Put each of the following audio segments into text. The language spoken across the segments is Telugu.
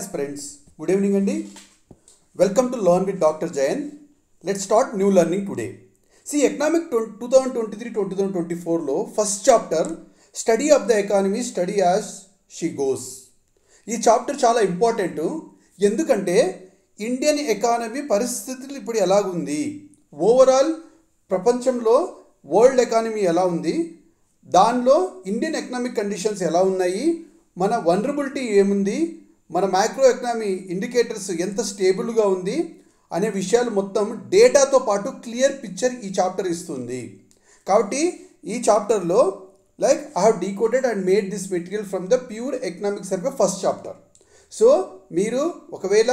Friends, good evening Andy. Welcome to Learn with Dr. Jayan. Let's start new learning today. See, Economic 2023-2024 లో first chapter study of the economy study as she goes. ఈ చాప్టర్ చాలా ఇంపార్టెంట్. ఎందుకంటే ఇండియన్ ఎకానమీ పరిస్థితులు ఇప్పుడు ఎలాగుంది, ఓవరాల్ ప్రపంచంలో వరల్డ్ ఎకానమీ ఎలా ఉంది, దానిలో ఇండియన్ ఎకనామిక్ కండిషన్స్ ఎలా ఉన్నాయి, మన వనరబిలిటీ ఏముంది, మన మ్యాక్రో ఎకనామీ ఇండికేటర్స్ ఎంత స్టేబుల్గా ఉంది అనే విషయాలు మొత్తం డేటాతో పాటు క్లియర్ పిక్చర్ ఈ చాప్టర్ ఇస్తుంది. కాబట్టి ఈ చాప్టర్లో I have decoded and made this material from the pure economic survey first chapter. So మీరు ఒకవేళ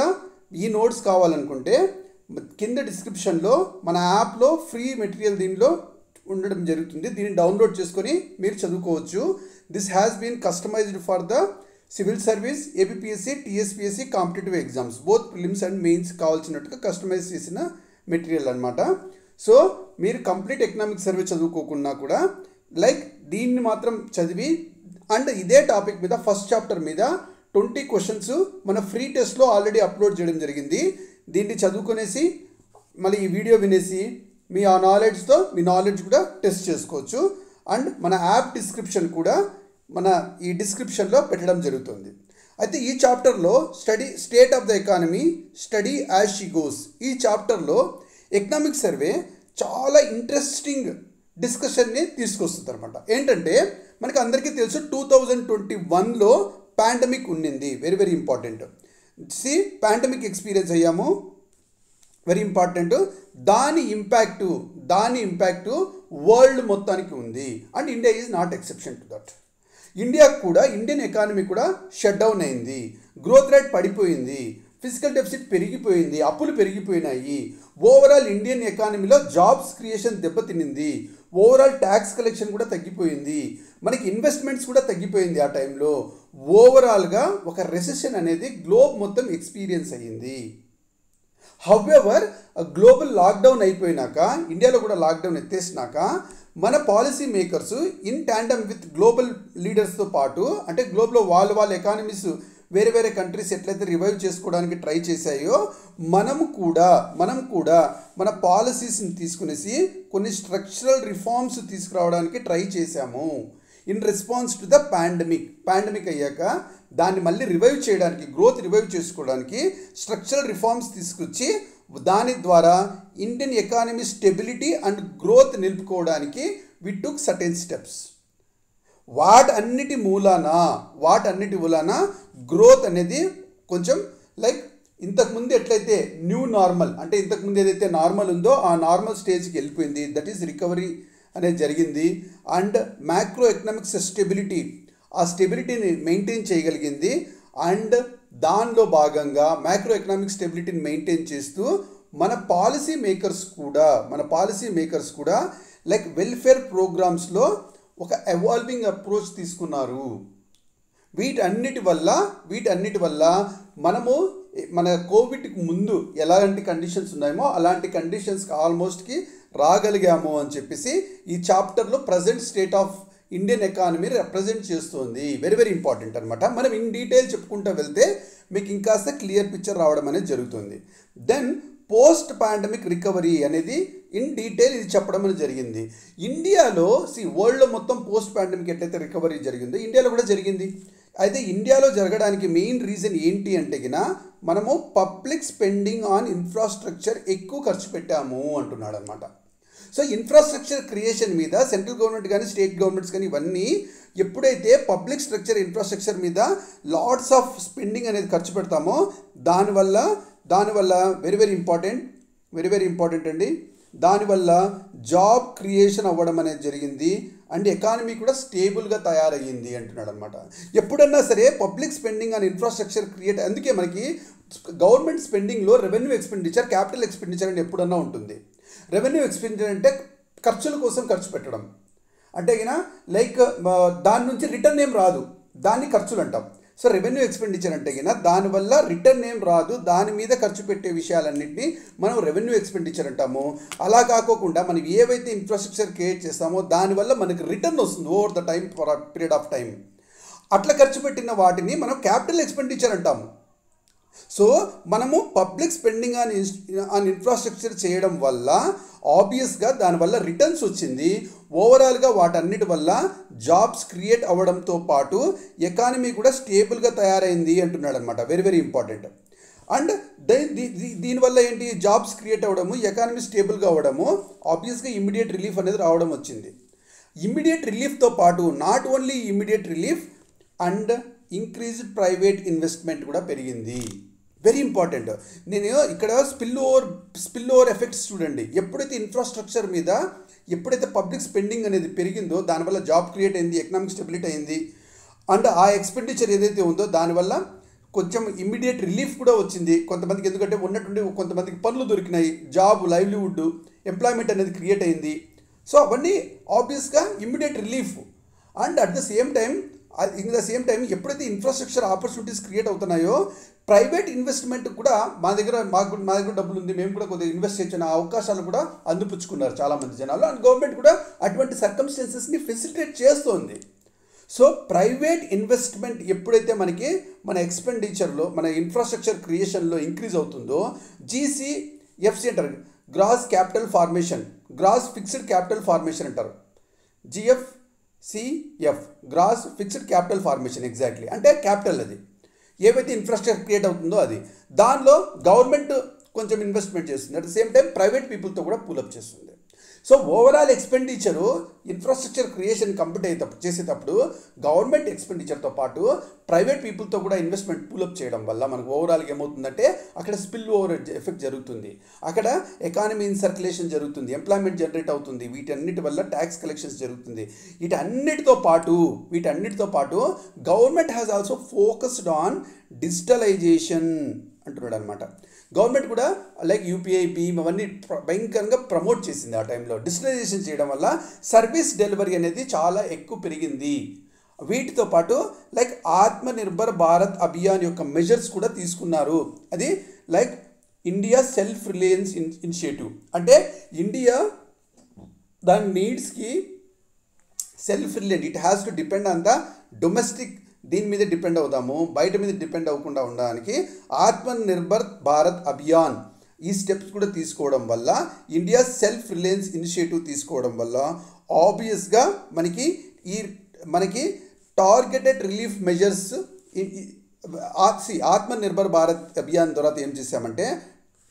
ఈ నోట్స్ కావాలనుకుంటే కింద డిస్క్రిప్షన్లో మన యాప్లో ఫ్రీ మెటీరియల్ దీనిలో ఉండడం జరుగుతుంది. దీన్ని డౌన్లోడ్ చేసుకొని మీరు చదువుకోవచ్చు. This has been customized for the civil service, APSC, TSPSC competitive exams both prelims and mains కావాల్సినట్టుగా కస్టమైజ్ చేసిన మెటీరియల్ అనమాట. సో మీరు కంప్లీట్ ఎకనామిక్ సర్వే చదువుకోకున్నా కూడా దీన్ని మాత్రం చదివి అండ్ ఇదే టాపిక్ మీద ఫస్ట్ చాప్టర్ మీద 20 క్వశ్చన్స్ మన ఫ్రీ టెస్ట్లో ఆల్రెడీ అప్లోడ్ చేయడం జరిగింది. దీన్ని చదువుకునేసి మళ్ళీ ఈ వీడియో వినేసి మీ ఆ నాలెడ్జ్తో మీ నాలెడ్జ్ కూడా టెస్ట్ చేసుకోవచ్చు. అండ్ మన యాప్ డిస్క్రిప్షన్ కూడా మన ఈ డిస్క్రిప్షన్లో పెట్టడం జరుగుతుంది. అయితే ఈ చాప్టర్లో state of the economy study as she goes, ఈ చాప్టర్లో ఎకనామిక్ సర్వే చాలా ఇంట్రెస్టింగ్ డిస్కషన్ని తీసుకొస్తుంది అనమాట. ఏంటంటే మనకి అందరికీ తెలుసు 2021లో పాండమిక్ ఉండింది, very very important. Pandemic experience అయ్యాము, వెరీ ఇంపార్టెంట్. దాని ఇంపాక్టు వరల్డ్ మొత్తానికి ఉంది and India is not exception to that. ఇండియాకు కూడా, ఇండియన్ ఎకానమీ కూడా షట్ డౌన్ అయింది, గ్రోత్ రేట్ పడిపోయింది, ఫిజికల్ డెఫిసిట్ పెరిగిపోయింది, అప్పులు పెరిగిపోయినాయి, ఓవరాల్ ఇండియన్ ఎకానమీలో జాబ్స్ క్రియేషన్ దెబ్బతినింది, ఓవరాల్ ట్యాక్స్ కలెక్షన్ కూడా తగ్గిపోయింది, మనకి ఇన్వెస్ట్మెంట్స్ కూడా తగ్గిపోయింది. ఆ టైంలో ఓవరాల్గా ఒక రెసెషన్ అనేది గ్లోబ్ మొత్తం ఎక్స్పీరియన్స్ అయ్యింది. హౌఎవర్ గ్లోబల్ లాక్డౌన్ అయిపోయినాక, ఇండియాలో కూడా లాక్డౌన్ ఎత్తేసినాక మన policy makers in tandem with global లీడర్స్తో పాటు, అంటే గ్లోబల్లో వాళ్ళ ఎకానమీస్ వేరే వేరే కంట్రీస్ ఎట్లయితే రివైవ్ చేసుకోవడానికి ట్రై చేశాయో మనం కూడా మన పాలసీస్ని తీసుకునేసి కొన్ని స్ట్రక్చరల్ రిఫార్మ్స్ తీసుకురావడానికి ట్రై చేశాము. In response to the pandemic అయ్యాక దాన్ని మళ్ళీ రివైవ్ చేయడానికి, గ్రోత్ రివైవ్ చేసుకోవడానికి స్ట్రక్చరల్ రిఫార్మ్స్ తీసుకొచ్చి దాని ద్వారా Indian economy stability and growth నిలుపుకోవడానికి వి టుక్ సర్టెన్ స్టెప్స్. వాటన్నిటి మూలాన గ్రోత్ అనేది కొంచెం ఇంతకుముందు ఎట్లయితే న్యూ నార్మల్, అంటే ఇంతకుముందు ఏదైతే నార్మల్ ఉందో ఆ నార్మల్ స్టేజ్కి వెళ్ళిపోయింది, దట్ ఈస్ రికవరీ అనేది జరిగింది. అండ్ మ్యాక్రో ఎకనామిక్స్ స్టెబిలిటీ, ఆ స్టెబిలిటీని మెయింటైన్ చేయగలిగింది. అండ్ దానిలో భాగంగా మ్యాక్రో ఎకనామిక్ స్టెబిలిటీని మెయింటైన్ చేస్తూ మన పాలసీ మేకర్స్ కూడా వెల్ఫేర్ ప్రోగ్రామ్స్లో ఒక ఎవాల్వింగ్ అప్రోచ్ తీసుకున్నారు. వీటన్నిటి వల్ల మనము మన కోవిడ్కి ముందు ఎలాంటి కండిషన్స్ ఉన్నాయేమో అలాంటి కండిషన్స్కి ఆల్మోస్ట్కి రాగలిగాము అని చెప్పేసి ఈ చాప్టర్లో present state of Indian economy represent చేస్తుంది. వెరీ వెరీ ఇంపార్టెంట్ అనమాట. మనం ఇన్ డీటెయిల్ చెప్పుకుంటూ వెళ్తే మీకు ఇంకాస్త క్లియర్ పిక్చర్ రావడం అనేది జరుగుతుంది. దెన్ పోస్ట్ పాండమిక్ రికవరీ అనేది ఇన్ డీటెయిల్ ఇది చెప్పడం అనేది జరిగింది. ఇండియాలో వరల్డ్లో మొత్తం పోస్ట్ పాండమిక్ ఎట్లయితే రికవరీ జరిగిందో ఇండియాలో కూడా జరిగింది. అయితే ఇండియాలో జరగడానికి మెయిన్ రీజన్ ఏంటి అంటే మనము పబ్లిక్ స్పెండింగ్ ఆన్ ఇన్ఫ్రాస్ట్రక్చర్ ఎక్కువ ఖర్చు పెట్టాము అంటున్నాడు అనమాట. సో ఇన్ఫ్రాస్ట్రక్చర్ క్రియేషన్ మీద సెంట్రల్ గవర్నమెంట్ కానీ స్టేట్ గవర్నమెంట్స్ కానీ ఇవన్నీ ఎప్పుడైతే పబ్లిక్ స్ట్రక్చర్ ఇన్ఫ్రాస్ట్రక్చర్ మీద లాట్స్ ఆఫ్ స్పెండింగ్ అనేది ఖర్చు పెడతామో దానివల్ల వెరీ వెరీ ఇంపార్టెంట్ అండి, దానివల్ల జాబ్ క్రియేషన్ అవ్వడం అనేది జరిగింది అండ్ ఎకానమీ కూడా స్టేబుల్గా తయారయ్యింది అంటున్నాడు అనమాట. ఎప్పుడన్నా సరే public spending on infrastructure create, అందుకే మనకి గవర్నమెంట్ స్పెండింగ్లో రెవెన్యూ ఎక్స్పెండిచర్, క్యాపిటల్ ఎక్స్పెండిచర్ అని ఎప్పుడన్నా ఉంటుంది. రెవెన్యూ ఎక్స్పెండిచర్ అంటే ఖర్చుల కోసం ఖర్చు పెట్టడం, అంటే దాని నుంచి రిటర్న్ ఏం రాదు, దాన్ని ఖర్చులు అంటాం. సో రెవెన్యూ ఎక్స్పెండిచర్ అంటే దానివల్ల రిటర్న్ ఏం రాదు, దాని మీద ఖర్చు పెట్టే విషయాలన్నింటినీ మనం రెవెన్యూ ఎక్స్పెండిచర్ అంటాము. అలా కాకోకుండా మనం ఏవైతే ఇన్ఫ్రాస్ట్రక్చర్ క్రియేట్ చేస్తామో దానివల్ల మనకి రిటర్న్ వస్తుంది over the period of time. అట్లా ఖర్చు పెట్టిన వాటిని మనం క్యాపిటల్ ఎక్స్పెండిచర్ అంటాము. సో మనము పబ్లిక్ స్పెండింగ్ ఆన్ ఇన్ఫ్రాస్ట్రక్చర్ చేయడం వల్ల ఆబ్వియస్గా దానివల్ల రిటర్న్స్ వచ్చింది. ఓవరాల్గా వాటన్నిటి వల్ల జాబ్స్ క్రియేట్ అవ్వడంతో పాటు ఎకానమీ కూడా స్టేబుల్గా తయారైంది అంటున్నాడు అనమాట. Very very important. అండ్ దీనివల్ల ఏంటి, జాబ్స్ క్రియేట్ అవ్వడము, ఎకానమీ స్టేబుల్గా అవ్వడము, ఆబ్వియస్గా ఇమ్మీడియట్ రిలీఫ్ అనేది రావడం వచ్చింది. ఇమ్మీడియట్ రిలీఫ్తో పాటు not only immediate relief and increased private investment కూడా పెరిగింది. Very important. నేను ఇక్కడ స్పిల్ ఓవర్ ఎఫెక్ట్స్ చూడండి. ఎప్పుడైతే ఇన్ఫ్రాస్ట్రక్చర్ మీద ఎప్పుడైతే పబ్లిక్ స్పెండింగ్ అనేది పెరిగిందో దానివల్ల జాబ్ క్రియేట్ అయింది, ఎకనామిక్ స్టెబిలిటీ అయింది. అండ్ ఆ ఎక్స్పెండిచర్ ఏదైతే ఉందో దానివల్ల కొంచెం ఇమ్మీడియట్ రిలీఫ్ కూడా వచ్చింది కొంతమందికి. ఎందుకంటే ఉన్నట్టుండి కొంతమందికి పనులు దొరికినాయి, జాబ్, లైవ్లీవుడ్, ఎంప్లాయ్మెంట్ అనేది క్రియేట్ అయింది. సో అవన్నీ ఆబ్వియస్గా immediate relief. And at the same time ఎప్పుడైతే ఇన్ఫ్రాస్ట్రక్చర్ ఆపర్చునిటీస్ క్రియేట్ అవుతున్నాయో ప్రైవేట్ ఇన్వెస్ట్మెంట్ కూడా మా దగ్గర డబ్బులు ఉంది, మేము కూడా కొద్దిగా ఇన్వెస్ట్ చేయొచ్చు అవకాశాలు కూడా అందిపుచ్చుకున్నారు చాలామంది జనాలు. అండ్ గవర్నమెంట్ కూడా అటువంటి సర్కమ్స్టెన్సెస్ని ఫెసిలిటేట్ చేస్తోంది. సో ప్రైవేట్ ఇన్వెస్ట్మెంట్ ఎప్పుడైతే మన ఎక్స్పెండిచర్లో, మన ఇన్ఫ్రాస్ట్రక్చర్ క్రియేషన్లో ఇంక్రీజ్ అవుతుందో, GCFC అంటారు, gross capital formation, gross fixed capital formation అంటారు. GFCF, gross fixed capital formation. Exactly అంటే క్యాపిటల్, అది ఏవైతే ఇన్ఫ్రాస్ట్రక్చర్ క్రియేట్ అవుతుందో అది. దానిలో గవర్నమెంట్ కొంచెం ఇన్వెస్ట్మెంట్ చేస్తుంది, at the same time private పీపుల్తో కూడా పూలప్ చేస్తుంది. So overall expenditure infrastructure creation complete చేసేటప్పుడు గవర్నమెంట్ ఎక్స్పెండిచర్తో పాటు ప్రైవేట్ పీపుల్తో కూడా ఇన్వెస్ట్మెంట్ పూలప్ చేయడం వల్ల మనకు ఓవరాల్గా ఏమవుతుందంటే అక్కడ స్పిల్ ఓవర్ ఎఫెక్ట్ జరుగుతుంది, అక్కడ ఎకానమీ ఇన్ సర్క్యులేషన్ జరుగుతుంది, ఎంప్లాయ్మెంట్ జనరేట్ అవుతుంది, వీటన్నిటి వల్ల ట్యాక్స్ కలెక్షన్స్ జరుగుతుంది. వీటన్నిటితో పాటు government has also focused on digitalization అంటున్నాడు అనమాట. గవర్నమెంట్ కూడా లైక్ యూపీఐ, భీమ్ అవన్నీ భయంకరంగా ప్రమోట్ చేసింది ఆ టైంలో. డిజిటలైజేషన్ చేయడం వల్ల సర్వీస్ డెలివరీ అనేది చాలా ఎక్కువ పెరిగింది. వీటితో పాటు లైక్ ఆత్మనిర్భర్ భారత్ అభియాన్ యొక్క మెజర్స్ కూడా తీసుకున్నారు. అది like India self reliance initiative. అంటే ఇండియా దాని నీడ్స్కి self reliance, it has to depend on the domestic, దీని మీద డిపెండ్ అవుతాము, బయట మీద డిపెండ్ అవ్వకుండా ఉండడానికి ఆత్మనిర్భర్ భారత్ అభియాన్ ఈ స్టెప్స్ కూడా తీసుకోవడం వల్ల, ఇండియా సెల్ఫ్ రిలయన్స్ ఇనిషియేటివ్ తీసుకోవడం వల్ల ఆబ్వియస్గా మనకి targeted relief measures Atmanirbhar Bharat Abhiyan ద్వారా ఏం చేసామంటే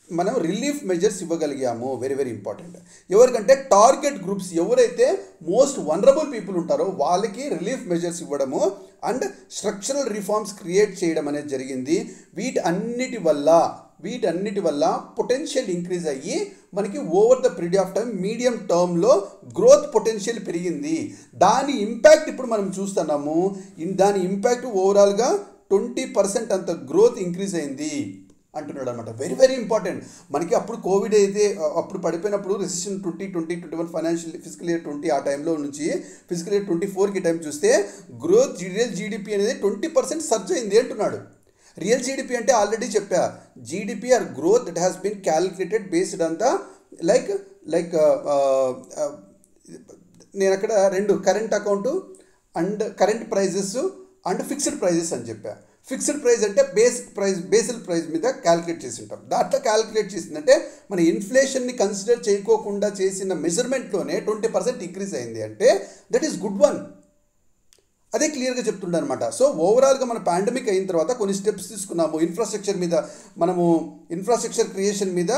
మనం రిలీఫ్ మెజర్స్ ఇవ్వగలిగాము. Very very important. ఎవరికంటే టార్గెట్ గ్రూప్స్ ఎవరైతే మోస్ట్ వనరబుల్ పీపుల్ ఉంటారో వాళ్ళకి రిలీఫ్ మెజర్స్ ఇవ్వడము అండ్ స్ట్రక్చరల్ రిఫార్మ్స్ క్రియేట్ చేయడం అనేది జరిగింది. వీటన్నిటి వల్ల పొటెన్షియల్ ఇంక్రీజ్ అయ్యి మనకి over the period of time medium టర్మ్లో గ్రోత్ పొటెన్షియల్ పెరిగింది. దాని ఇంపాక్ట్ ఇప్పుడు మనం చూస్తున్నాము. దాని ఇంపాక్ట్ ఓవరాల్గా 20% అంత గ్రోత్ ఇంక్రీజ్ అయింది అంటున్నాడు అనమాట. Very very important. మనకి అప్పుడు కోవిడ్ అయితే అప్పుడు పడిపోయినప్పుడు రెసిషన్ 2021 ఫిజికల్ ఇయర్ 20 ఆ టైంలో నుంచి ఫిజికల్ ఇయర్ 24కి టైం చూస్తే గ్రోత్ రియల్ జీడిపి అనేది 20% సర్జ్ అయింది అంటున్నాడు. రియల్ జీడిపి అంటే ఆల్రెడీ చెప్పా, GDP or growth that has been calculated based on the like నేను అక్కడ రెండు current account and current prices and fixed prices అని చెప్పా. ఫిక్స్డ్ ప్రైస్ అంటే బేసిల్ ప్రైస్ మీద క్యాలిక్యులేట్ చేసి ఉంటాం. దాంట్లో క్యాలిక్యులేట్ చేసిందంటే మన ఇన్ఫ్లేషన్ని కన్సిడర్ చేయకోకుండా చేసిన మెజర్మెంట్లోనే 20% ఇంక్రీజ్ అయింది అంటే దట్ ఈస్ గుడ్ వన్. అదే క్లియర్గా చెప్తుండే అనమాట. సో ఓవరాల్గా మన పాండమిక్ అయిన తర్వాత కొన్ని స్టెప్స్ తీసుకున్నాము. ఇన్ఫ్రాస్ట్రక్చర్ మీద మనము ఇన్ఫ్రాస్ట్రక్చర్ క్రియేషన్ మీద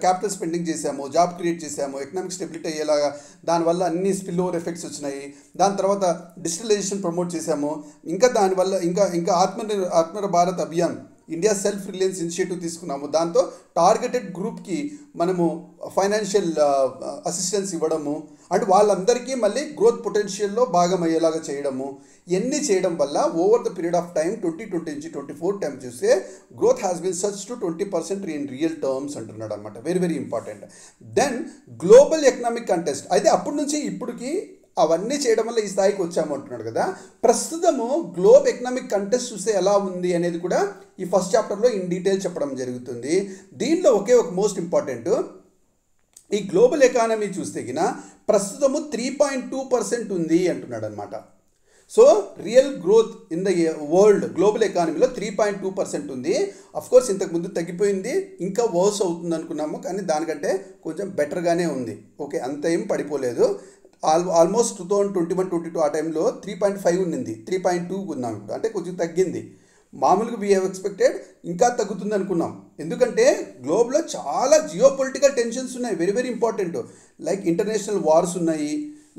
క్యాపిటల్ స్పెండింగ్ చేసాము, జాబ్ క్రియేట్ చేసాము, ఎకనామిక్ స్టెబిలిటీ అయ్యేలాగా, దానివల్ల అన్ని స్పిల్ ఓవర్ ఎఫెక్ట్స్ వచ్చినాయి. దాని తర్వాత డిజిటలైజేషన్ ప్రమోట్ చేసాము. ఇంకా దానివల్ల ఇంకా Atmanirbhar Bharat Abhiyan, India self reliance initiative తీసుకున్నాము. దాంతో టార్గెటెడ్ గ్రూప్కి మనము ఫైనాన్షియల్ అసిస్టెన్స్ ఇవ్వడము అండ్ వాళ్ళందరికీ మళ్ళీ గ్రోత్ పొటెన్షియల్లో భాగం అయ్యేలాగా చేయడము. ఇవన్నీ చేయడం వల్ల over the period of time 2020 నుంచి 24 టైం చూస్తే growth has been such to 20% in real terms అంటున్నాడు అనమాట. Very very important. Then global economic context అయితే అప్పటి నుంచి ఇప్పటికి అవన్నీ చేయడం వల్ల ఈ స్థాయికి వచ్చాము అంటున్నాడు కదా. ప్రస్తుతము గ్లోబల్ ఎకనామిక్ కంటెస్ట్ చూస్తే ఎలా ఉంది అనేది కూడా ఈ ఫస్ట్ చాప్టర్లో ఇన్ డీటెయిల్ చెప్పడం జరుగుతుంది. దీనిలో ఒక మోస్ట్ ఇంపార్టెంట్, ఈ గ్లోబల్ ఎకానమీ చూస్తే గిన ప్రస్తుతము 3.2% ఉంది అంటున్నాడు అనమాట. So real growth in the world global ఎకానమీలో 3.2% ఉంది. అఫ్కోర్స్ ఇంతకుముందు తగ్గిపోయింది, ఇంకా వర్స్ అవుతుంది అనుకున్నాము, కానీ దానికంటే కొంచెం బెటర్గానే ఉంది. ఓకే, అంత ఏం పడిపోలేదు. ఆల్మోస్ట్ 2021-22 ఆ టైంలో 3.5 ఉన్నింది, 3.2 ఉన్నాం ఇప్పుడు, అంటే కొంచెం తగ్గింది. మామూలుగా వీ హ్యావ్ ఎక్స్పెక్టెడ్ ఇంకా తగ్గుతుంది అనుకున్నాం, ఎందుకంటే గ్లోబ్లో చాలా జియో పొలిటికల్ టెన్షన్స్ ఉన్నాయి, very very important. Like international wars ఉన్నాయి,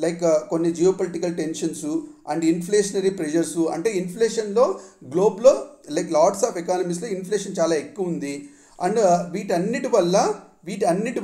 లైక్ కొన్ని geo political tensions and inflationary pressures. అంటే ఇన్ఫ్లేషన్లో గ్లోబ్లో లైక్ లాట్స్ ఆఫ్ ఎకానమీస్లో ఇన్ఫ్లేషన్ చాలా ఎక్కువ ఉంది. అండ్ వీటన్నిటి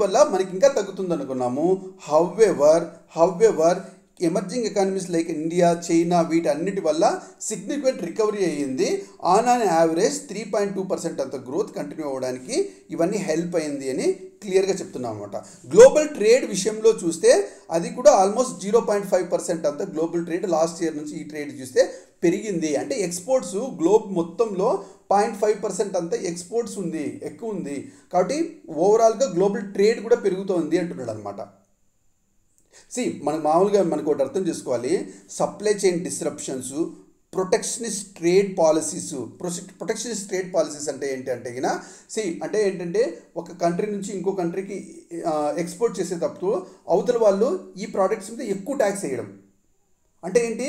వల్ల మనకి ఇంకా తగ్గుతుంది అనుకున్నాము. However emerging economies like India, China, వీటన్నిటి వల్ల సిగ్నిఫికెంట్ రికవరీ అయ్యింది. ఆన్ యావరేజ్ 3.2% అంత గ్రోత్ కంటిన్యూ అవ్వడానికి ఇవన్నీ హెల్ప్ అయింది అని క్లియర్గా చెప్తున్నాం అనమాట. గ్లోబల్ ట్రేడ్ విషయంలో చూస్తే అది కూడా ఆల్మోస్ట్ 0.5% అంత గ్లోబల్ ట్రేడ్ లాస్ట్ ఇయర్ నుంచి ఈ ట్రేడ్ చూస్తే పెరిగింది. అంటే ఎక్స్పోర్ట్స్ గ్లోబ్ మొత్తంలో 0.5% అంత ఎక్స్పోర్ట్స్ ఉంది, ఎక్కువ ఉంది. కాబట్టి ఓవరాల్గా గ్లోబల్ ట్రేడ్ కూడా పెరుగుతోంది అంటున్నాడు అనమాట. మనకు ఒకటి అర్థం చేసుకోవాలి, supply chain disruptions, protectionist trade policies అంటే ఏంటి అంటే అంటే ఏంటంటే ఒక కంట్రీ నుంచి ఇంకో కంట్రీకి ఎక్స్పోర్ట్ చేసేటప్పుడు అవతల వాళ్ళు ఈ ప్రోడక్ట్స్ మీద ఎక్కువ ట్యాక్స్ వేయడం. అంటే ఏంటి,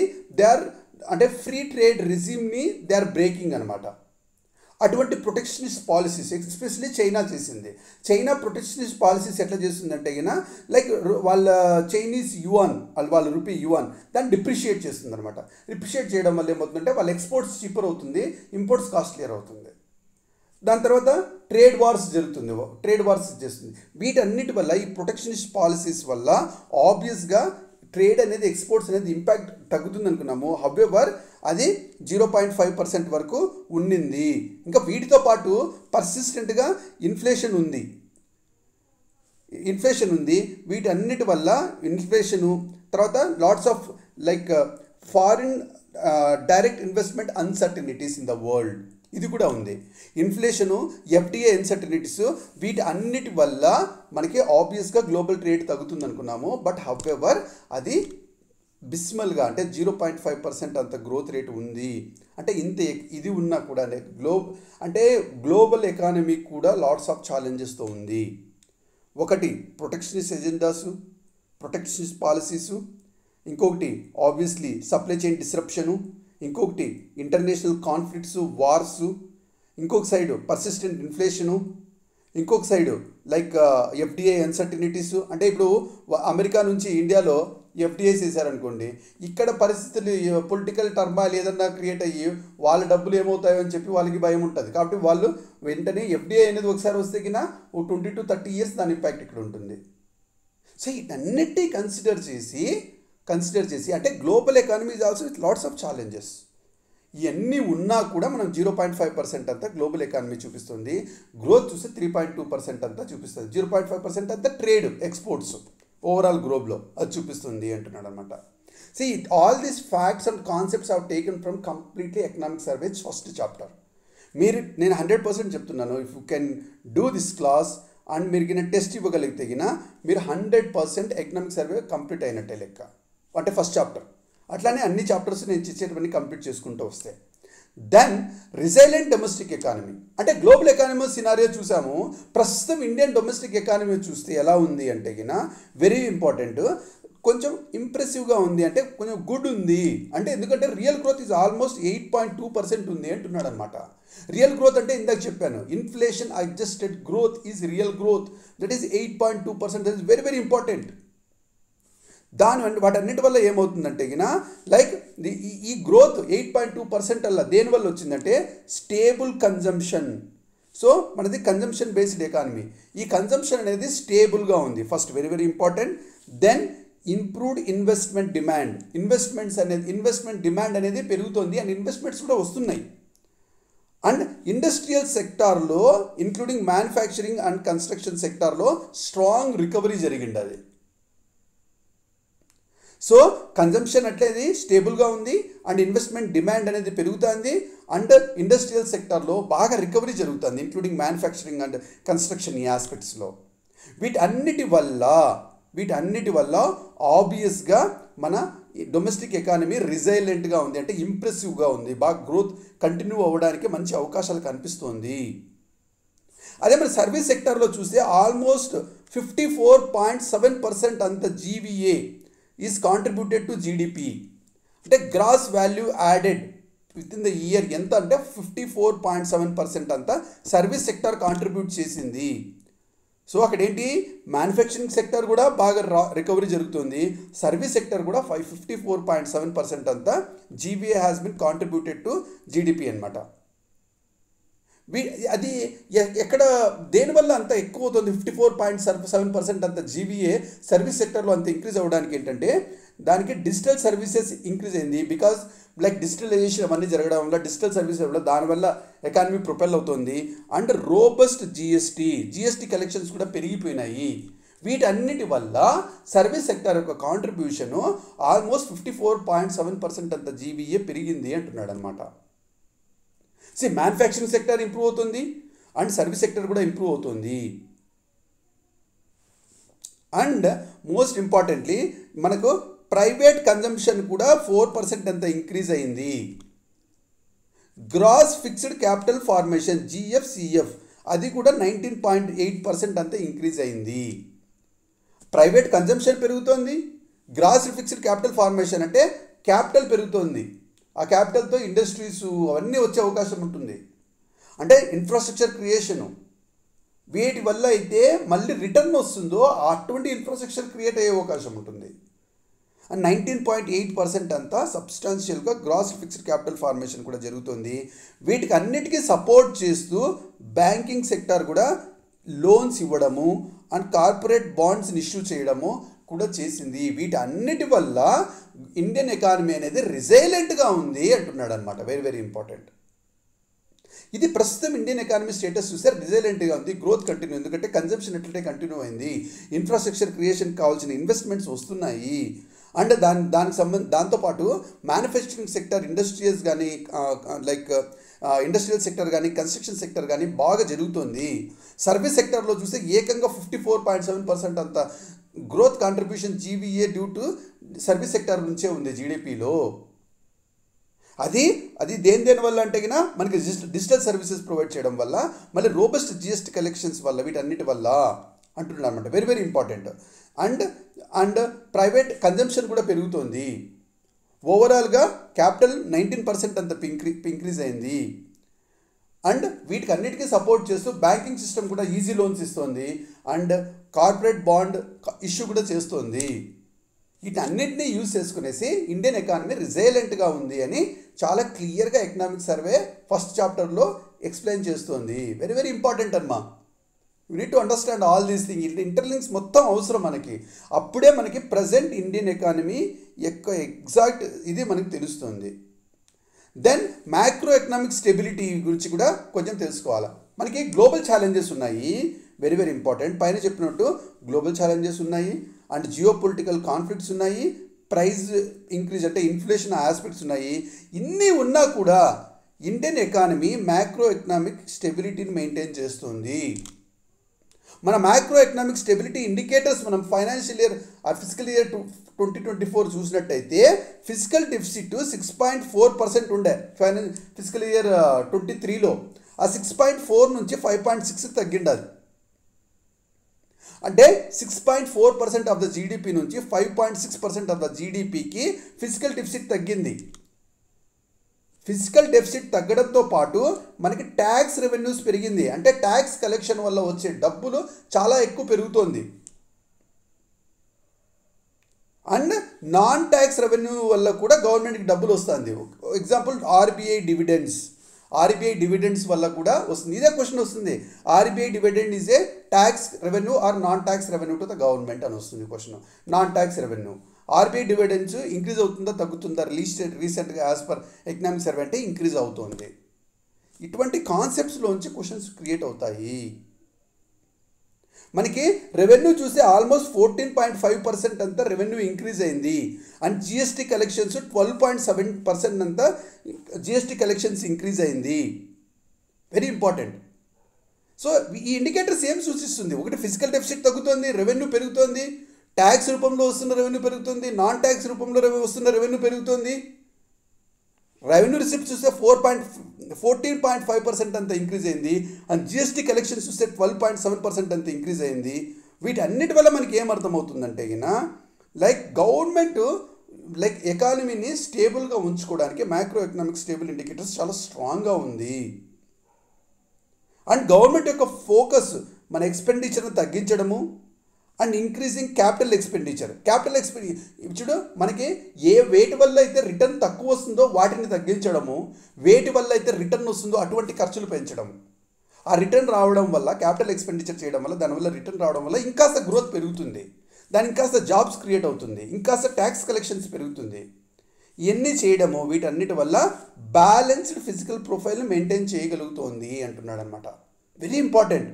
అంటే ఫ్రీ ట్రేడ్ రిజిమ్ని దే ఆర్ బ్రేకింగ్ అనమాట. అటువంటి ప్రొటెక్షనిస్ట్ పాలసీస్ ఎస్పెషల్లీ చైనా చేసింది. చైనా ప్రొటెక్షనిస్ట్ పాలసీస్ ఎట్లా చేస్తుందంటే లైక్ వాళ్ళ చైనీస్ యువాన్, వాళ్ళ రూపీ యువాన్ దాన్ని డిప్రిషియేట్ చేస్తుంది అనమాట. డిప్రిషియేట్ చేయడం వల్ల ఏమవుతుందంటే వాళ్ళ ఎక్స్పోర్ట్స్ చీపర్ అవుతుంది, ఇంపోర్ట్స్ కాస్ట్లియర్ అవుతుంది. దాని తర్వాత ట్రేడ్ వార్స్ చేస్తుంది. వీటన్నిటి వల్ల ఈ ప్రొటెక్షనిస్ట్ పాలసీస్ వల్ల ఆబ్వియస్గా ట్రేడ్ అనేది, ఎక్స్పోర్ట్స్ అనేది ఇంపాక్ట్ తగ్గుతుంది అనుకున్నాము. హౌవెవర్ అది 0.5% వరకు ఉన్నింది. ఇంకా వీటితో పాటు పర్సిస్టెంట్గా ఇన్ఫ్లేషన్ ఉంది. వీటన్నిటి వల్ల ఇన్ఫ్లేషను, తర్వాత lots of like foreign direct investment uncertainties in the world, ఇది కూడా ఉంది. ఇన్ఫ్లేషను, ఎఫ్డిఐ అన్సర్టనిటీస్, వీటి అన్నిటి వల్ల మనకి ఆబ్వియస్గా గ్లోబల్ ట్రేడ్ తగ్గుతుంది అనుకున్నాము. బట్ హౌవెవర్ అది బిస్మల్గా అంటే 0.5% అంత గ్రోత్ రేట్ ఉంది. అంటే ఇది ఉన్నా కూడా గ్లోబల్ ఎకానమీ కూడా లాట్స్ ఆఫ్ ఛాలెంజెస్తో ఉంది. ఒకటి ప్రొటెక్షనిస్ట్ ఎజెండాసు, ప్రొటెక్షనిస్ట్ పాలసీసు, ఇంకొకటి ఆబ్వియస్లీ సప్లై చైన్ డిస్రప్షను, ఇంకొకటి ఇంటర్నేషనల్ కాన్ఫ్లిక్ట్స్, వార్సు, ఇంకొక సైడు పర్సిస్టెంట్ ఇన్ఫ్లేషను, ఇంకొక సైడు లైక్ ఎఫ్డిఐ అన్సర్టనిటీస్. అంటే ఇప్పుడు అమెరికా నుంచి ఇండియాలో ఎఫ్డిఐస్ వేసారనుకోండి, ఇక్కడ పరిస్థితులు పొలిటికల్ టర్మాయిల్ ఏదన్నా క్రియేట్ అయ్యి వాళ్ళ డబ్బులు ఏమవుతాయో అని చెప్పి వాళ్ళకి భయం ఉంటుంది. కాబట్టి వాళ్ళు వెంటనే ఎఫ్డిఐ అనేది ఒకసారి వస్తే కినా 20 to 30 years దాని ఇంపాక్ట్ ఇక్కడ ఉంటుంది. సో వీటన్నిటి కన్సిడర్ చేసి అంటే global economy is also with lots of challenges. ఇవన్నీ ఉన్నా కూడా మనం 0.5% అంతా గ్లోబల్ ఎకానమీ చూపిస్తుంది. గ్రోత్ చూస్తే 3.2% అంతా చూపిస్తుంది. 0.5% అంతా ట్రేడ్, ఎక్స్పోర్ట్స్ ఓవరాల్ గ్లోబ్లో అది చూపిస్తుంది అంటున్నాడు అనమాట. All these facts and concepts have taken from completely economic surveys first chapter. నేను 100% చెప్తున్నాను, if you can do this class and మీరు టెస్ట్ ఇవ్వగలిగితే మీరు 100% ఎకనామిక్ సర్వే కంప్లీట్ అయినట్టే లెక్క. అంటే ఫస్ట్ చాప్టర్. అట్లానే అన్ని చాప్టర్స్ నేను ఇచ్చేటవన్నీ కంప్లీట్ చేసుకుంటూ వస్తే దెన్ రిజైలెంట్ డొమెస్టిక్ ఎకానమీ, అంటే గ్లోబల్ ఎకానమీ సినారియో చూసాము. ప్రస్తుతం ఇండియన్ డొమెస్టిక్ ఎకానమీ చూస్తే ఎలా ఉంది అంటే వెరీ ఇంపార్టెంట్, కొంచెం ఇంప్రెసివ్గా ఉంది, అంటే కొంచెం గుడ్ ఉంది. అంటే ఎందుకంటే రియల్ గ్రోత్ ఈజ్ ఆల్మోస్ట్ 8.2% ఉంది అంటున్నాడు అనమాట. రియల్ గ్రోత్ అంటే ఇందాక చెప్పాను, inflation adjusted growth is real growth, that is 8.2%. That is very very important. వాటన్నిటి వల్ల ఏమవుతుందంటే లైక్ ఈ గ్రోత్ 8.2% అలా దేనివల్ల వచ్చిందంటే స్టేబుల్ కన్జంప్షన్. సో మనది కన్జంప్షన్ బేస్డ్ ఎకానమీ. ఈ కన్జంప్షన్ అనేది స్టేబుల్గా ఉంది first, very very important. Then improved investment demand, investment demand అనేది పెరుగుతుంది అండ్ ఇన్వెస్ట్మెంట్స్ కూడా వస్తున్నాయి. అండ్ ఇండస్ట్రియల్ సెక్టార్లో ఇంక్లూడింగ్ మ్యానుఫ్యాక్చరింగ్ అండ్ కన్స్ట్రక్షన్ సెక్టార్లో స్ట్రాంగ్ రికవరీ జరిగింది అది. సో కన్జంప్షన్ అట్లేది స్టేబుల్గా ఉంది అండ్ ఇన్వెస్ట్మెంట్ డిమాండ్ అనేది పెరుగుతుంది అండ్ ఇండస్ట్రియల్ సెక్టార్లో బాగా రికవరీ జరుగుతుంది, ఇంక్లూడింగ్ మ్యానుఫ్యాక్చరింగ్ అండ్ కన్స్ట్రక్షన్ ఈ ఆస్పెక్ట్స్లో. వీటన్నిటి వల్ల ఆబ్వియస్గా మన డొమెస్టిక్ ఎకానమీ రిజైలెంట్గా ఉంది, అంటే ఇంప్రెసివ్గా ఉంది, బాగా గ్రోత్ కంటిన్యూ అవ్వడానికి మంచి అవకాశాలు కనిపిస్తుంది. అదే మరి సర్వీస్ సెక్టర్లో చూస్తే ఆల్మోస్ట్ 54.7% అంత GVA is contributed to GDP, అంటే gross value added within the year ఎంత అంటే 54.7% అంతా సర్వీస్ సెక్టర్ కాంట్రిబ్యూట్ చేసింది. సో అక్కడ ఏంటి, మ్యానుఫ్యాక్చరింగ్ సెక్టర్ కూడా బాగా రికవరీ జరుగుతుంది, సర్వీస్ సెక్టర్ కూడా 54.7% అంతా GBA has been contributed to GDP అనమాట. అది ఎక్కడ దేనివల్ల అంత ఎక్కువ అవుతుంది, 54.7% అంత జీబీఏ సర్వీస్ సెక్టర్లో అంత ఇంక్రీజ్ అవ్వడానికి ఏంటంటే దానికి డిజిటల్ సర్వీసెస్ ఇంక్రీజ్ అయింది. బికాజ్ లైక్ డిజిటలైజేషన్ అవన్నీ జరగడం వల్ల, డిజిటల్ సర్వీసెస్ వల్ల దానివల్ల ఎకానమీ ప్రొపెల్ అవుతుంది. అండ్ రోబస్ట్ జిఎస్టీ కలెక్షన్స్ కూడా పెరిగిపోయినాయి. వీటన్నిటి వల్ల సర్వీస్ సెక్టర్ యొక్క కాంట్రిబ్యూషను ఆల్మోస్ట్ 54.7% అంత జీబీఏ పెరిగింది అంటున్నాడు అనమాట. మ్యానుఫ్యాక్చరింగ్ సెక్టర్ ఇంప్రూవ్ అవుతుంది అండ్ సర్వీస్ సెక్టర్ కూడా ఇంప్రూవ్ అవుతుంది. అండ్ మోస్ట్ ఇంపార్టెంట్లీ మనకు ప్రైవేట్ కన్జంప్షన్ కూడా 4% అంత ఇంక్రీజ్ అయింది. Gross fixed capital formation GFCF అది కూడా 19.8% అంత ఇంక్రీజ్ అయింది. ప్రైవేట్ కన్జంప్షన్ పెరుగుతోంది, గ్రాస్ ఫిక్స్డ్ క్యాపిటల్ ఫార్మేషన్ అంటే క్యాపిటల్ పెరుగుతోంది, ఆ క్యాపిటల్తో ఇండస్ట్రీస్ అవన్నీ వచ్చే అవకాశం ఉంటుంది. అంటే ఇన్ఫ్రాస్ట్రక్చర్ క్రియేషను వీటి వల్ల అయితే మళ్ళీ రిటర్న్ వస్తుందో అటువంటి ఇన్ఫ్రాస్ట్రక్చర్ క్రియేట్ అయ్యే అవకాశం ఉంటుంది. అండ్ 19.8% అంతా సబ్స్టాన్షియల్గా గ్రాస్ ఫిక్స్డ్ క్యాపిటల్ ఫార్మేషన్ కూడా జరుగుతుంది. వీటికి అన్నిటికీ సపోర్ట్ చేస్తూ బ్యాంకింగ్ సెక్టార్ కూడా లోన్స్ ఇవ్వడము అండ్ కార్పొరేట్ బాండ్స్ని ఇష్యూ చేయడము కూడా చేసింది. వీటి అన్నిటి వల్ల ఇండియన్ ఎకానమీ అనేది రిజైలెంట్గా ఉంది అంటున్నాడు అనమాట. Very very important. ఇది ప్రస్తుతం ఇండియన్ ఎకానమీ స్టేటస్ చూస్తే రిజైలెంట్గా ఉంది, గ్రోత్ కంటిన్యూ, ఎందుకంటే కన్జంప్షన్ ఎట్లంటే కంటిన్యూ అయింది, ఇన్ఫ్రాస్ట్రక్చర్ క్రియేషన్ కావాల్సిన ఇన్వెస్ట్మెంట్స్ వస్తున్నాయి. అండ్ దాంతోపాటు మ్యానుఫ్యాక్చరింగ్ సెక్టర్ ఇండస్ట్రియల్స్ కానీ లైక్ ఇండస్ట్రియల్ సెక్టర్ కానీ కన్స్ట్రక్షన్ సెక్టర్ కానీ బాగా జరుగుతుంది. సర్వీస్ సెక్టర్లో చూస్తే ఏకంగా 54.7% అంత growth contribution GVA due to service sector నుంచే ఉంది జీడిపిలో. అది దేని వల్ల అంటే కన్నా మనకి డిజిటల్ సర్వీసెస్ ప్రొవైడ్ చేయడం వల్ల, మళ్ళీ రోబస్ట్ జిఎస్టీ కలెక్షన్స్ వల్ల, వీటన్నిటి వల్ల అంటున్నాడు అనమాట. Very very important. And private consumption కూడా పెరుగుతోంది. ఓవరాల్గా క్యాపిటల్ 19% అంత ఇంక్రీజ్ అయింది. అండ్ వీటికి అన్నిటికీ సపోర్ట్ చేస్తూ బ్యాంకింగ్ సిస్టమ్ కూడా ఈజీ లోన్స్ ఇస్తుంది అండ్ కార్పొరేట్ బాండ్ ఇష్యూ కూడా చేస్తుంది. వీటన్నిటినీ యూజ్ చేసుకునేసి ఇండియన్ ఎకానమీ రిజైలెంట్గా ఉంది అని చాలా క్లియర్గా ఎకనామిక్ సర్వే ఫస్ట్ చాప్టర్లో ఎక్స్ప్లెయిన్ చేస్తుంది. వెరీ వెరీ ఇంపార్టెంట్ అమ్మా. You need to understand all these thing. Interlinks మొత్తం అవసరం మనకి. అప్పుడే మనకి ప్రజెంట్ ఇండియన్ ఎకానమీ యొక్క ఎగ్జాక్ట్ ఇది మనకి తెలుస్తుంది. దెన్ మ్యాక్రో ఎకనామిక్ స్టెబిలిటీ గురించి కూడా కొంచెం తెలుసుకోవాలి. మనకి గ్లోబల్ ఛాలెంజెస్ ఉన్నాయి, వెరీ వెరీ ఇంపార్టెంట్. పైన చెప్పినట్టు గ్లోబల్ ఛాలెంజెస్ ఉన్నాయి అండ్ జియో పొలిటికల్ కాన్ఫ్లిక్ట్స్ ఉన్నాయి, ప్రైస్ ఇంక్రీజ్ అంటే ఇన్ఫ్లేషన్ ఆస్పెక్ట్స్ ఉన్నాయి. ఇన్ని ఉన్నా కూడా ఇండియన్ ఎకానమీ మ్యాక్రో ఎకనామిక్ స్టెబిలిటీని మెయింటైన్ చేస్తుంది. మన మ్యాక్రో ఎకనామిక్ స్టెబిలిటీ ఇండికేటర్స్ మనం ఫైనాన్షియల్ ఇయర్ ఫిజికల్ ఇయర్ 2024 చూసినట్టయితే ఫిజికల్ డెఫిసిట్ 6.4% ఉండే ఫిజికల్ ఇయర్ 23లో. ఆ 6.4 నుంచి 5.6 తగ్గిండాలి. అంటే 6.4% ఆఫ్ ద జీడిపి నుంచి 5.6% ఆఫ్ ద జీడిపికి ఫిజికల్ డెఫిసిట్ తగ్గింది. ఫిజికల్ డెఫిసిట్ తగ్గడంతో పాటు మనకి ట్యాక్స్ రెవెన్యూస్ పెరిగింది. అంటే ట్యాక్స్ కలెక్షన్ వల్ల వచ్చే డబ్బులు చాలా ఎక్కువ పెరుగుతోంది. అండ్ నాన్ ట్యాక్స్ రెవెన్యూ వల్ల కూడా గవర్నమెంట్కి డబ్బులు వస్తుంది. ఎగ్జాంపుల్ ఆర్బీఐ డివిడెండ్స్ వల్ల కూడా వస్తుంది. ఇదే క్వశ్చన్ వస్తుంది, RBI dividend is a tax revenue or non tax revenue to the government అని వస్తుంది question. Non tax revenue RBI dividends increase అవుతుందా తగ్గుతుందా? రీసెంట్గా యాజ్ పర్ ఎకనామిక్ సర్వే అంటే ఇంక్రీజ్ అవుతుంది. ఇటువంటి కాన్సెప్ట్స్లోంచి క్వశ్చన్స్ క్రియేట్ అవుతాయి. మనకి రెవెన్యూ చూస్తే ఆల్మోస్ట్ 14.5% అంతా రెవెన్యూ ఇంక్రీజ్ అయింది. అండ్ జిఎస్టీ కలెక్షన్స్ 12.7% అంతా జిఎస్టీ కలెక్షన్స్ ఇంక్రీజ్ అయింది. Very important. సో ఈ ఇండికేటర్స్ ఏం సూచిస్తుంది? ఒకటి ఫిజికల్ డెఫిసిట్ తగ్గుతుంది, రెవెన్యూ పెరుగుతుంది, ట్యాక్స్ రూపంలో వస్తున్న రెవెన్యూ పెరుగుతుంది, నాన్ ట్యాక్స్ రూపంలో వస్తున్న రెవెన్యూ పెరుగుతుంది. రెవెన్యూ రిసిప్ట్ చూస్తే 14.5% అంత ఇంక్రీజ్ అయింది. అండ్ జిఎస్టీ కలెక్షన్స్ చూస్తే 12.7% అంత ఇంక్రీజ్ అయింది. వీటన్నిటి వల్ల మనకి ఏమర్థమవుతుందంటే లైక్ గవర్నమెంట్ లైక్ ఎకానమీని స్టేబుల్గా ఉంచుకోవడానికి మ్యాక్రో ఎకనామిక్ స్టేబుల్ ఇండికేటర్స్ చాలా స్ట్రాంగ్గా ఉంది. అండ్ గవర్నమెంట్ యొక్క ఫోకస్ మన ఎక్స్పెండిచర్ని తగ్గించడము అండ్ ఇంక్రీజింగ్ క్యాపిటల్ ఎక్స్పెండిచర్. చూడు, మనకి ఏ వేటి వల్ల అయితే రిటర్న్ తక్కువ వస్తుందో వాటిని తగ్గించడము, వేటి వల్ల అయితే రిటర్న్ వస్తుందో అటువంటి ఖర్చులు పెంచడం. ఆ రిటర్న్ రావడం వల్ల, క్యాపిటల్ ఎక్స్పెండిచర్ చేయడం వల్ల, దానివల్ల రిటర్న్ రావడం వల్ల ఇంకాస్త గ్రోత్ పెరుగుతుంది, దాని ఇంకాస్త జాబ్స్ క్రియేట్ అవుతుంది, ఇంకాస్త ట్యాక్స్ కలెక్షన్స్ పెరుగుతుంది. ఇవన్నీ చేయడము వీటన్నిటి వల్ల బ్యాలెన్స్డ్ ఫిజికల్ ప్రొఫైల్ని మెయింటైన్ చేయగలుగుతోంది అంటున్నాడు అనమాట. Very important.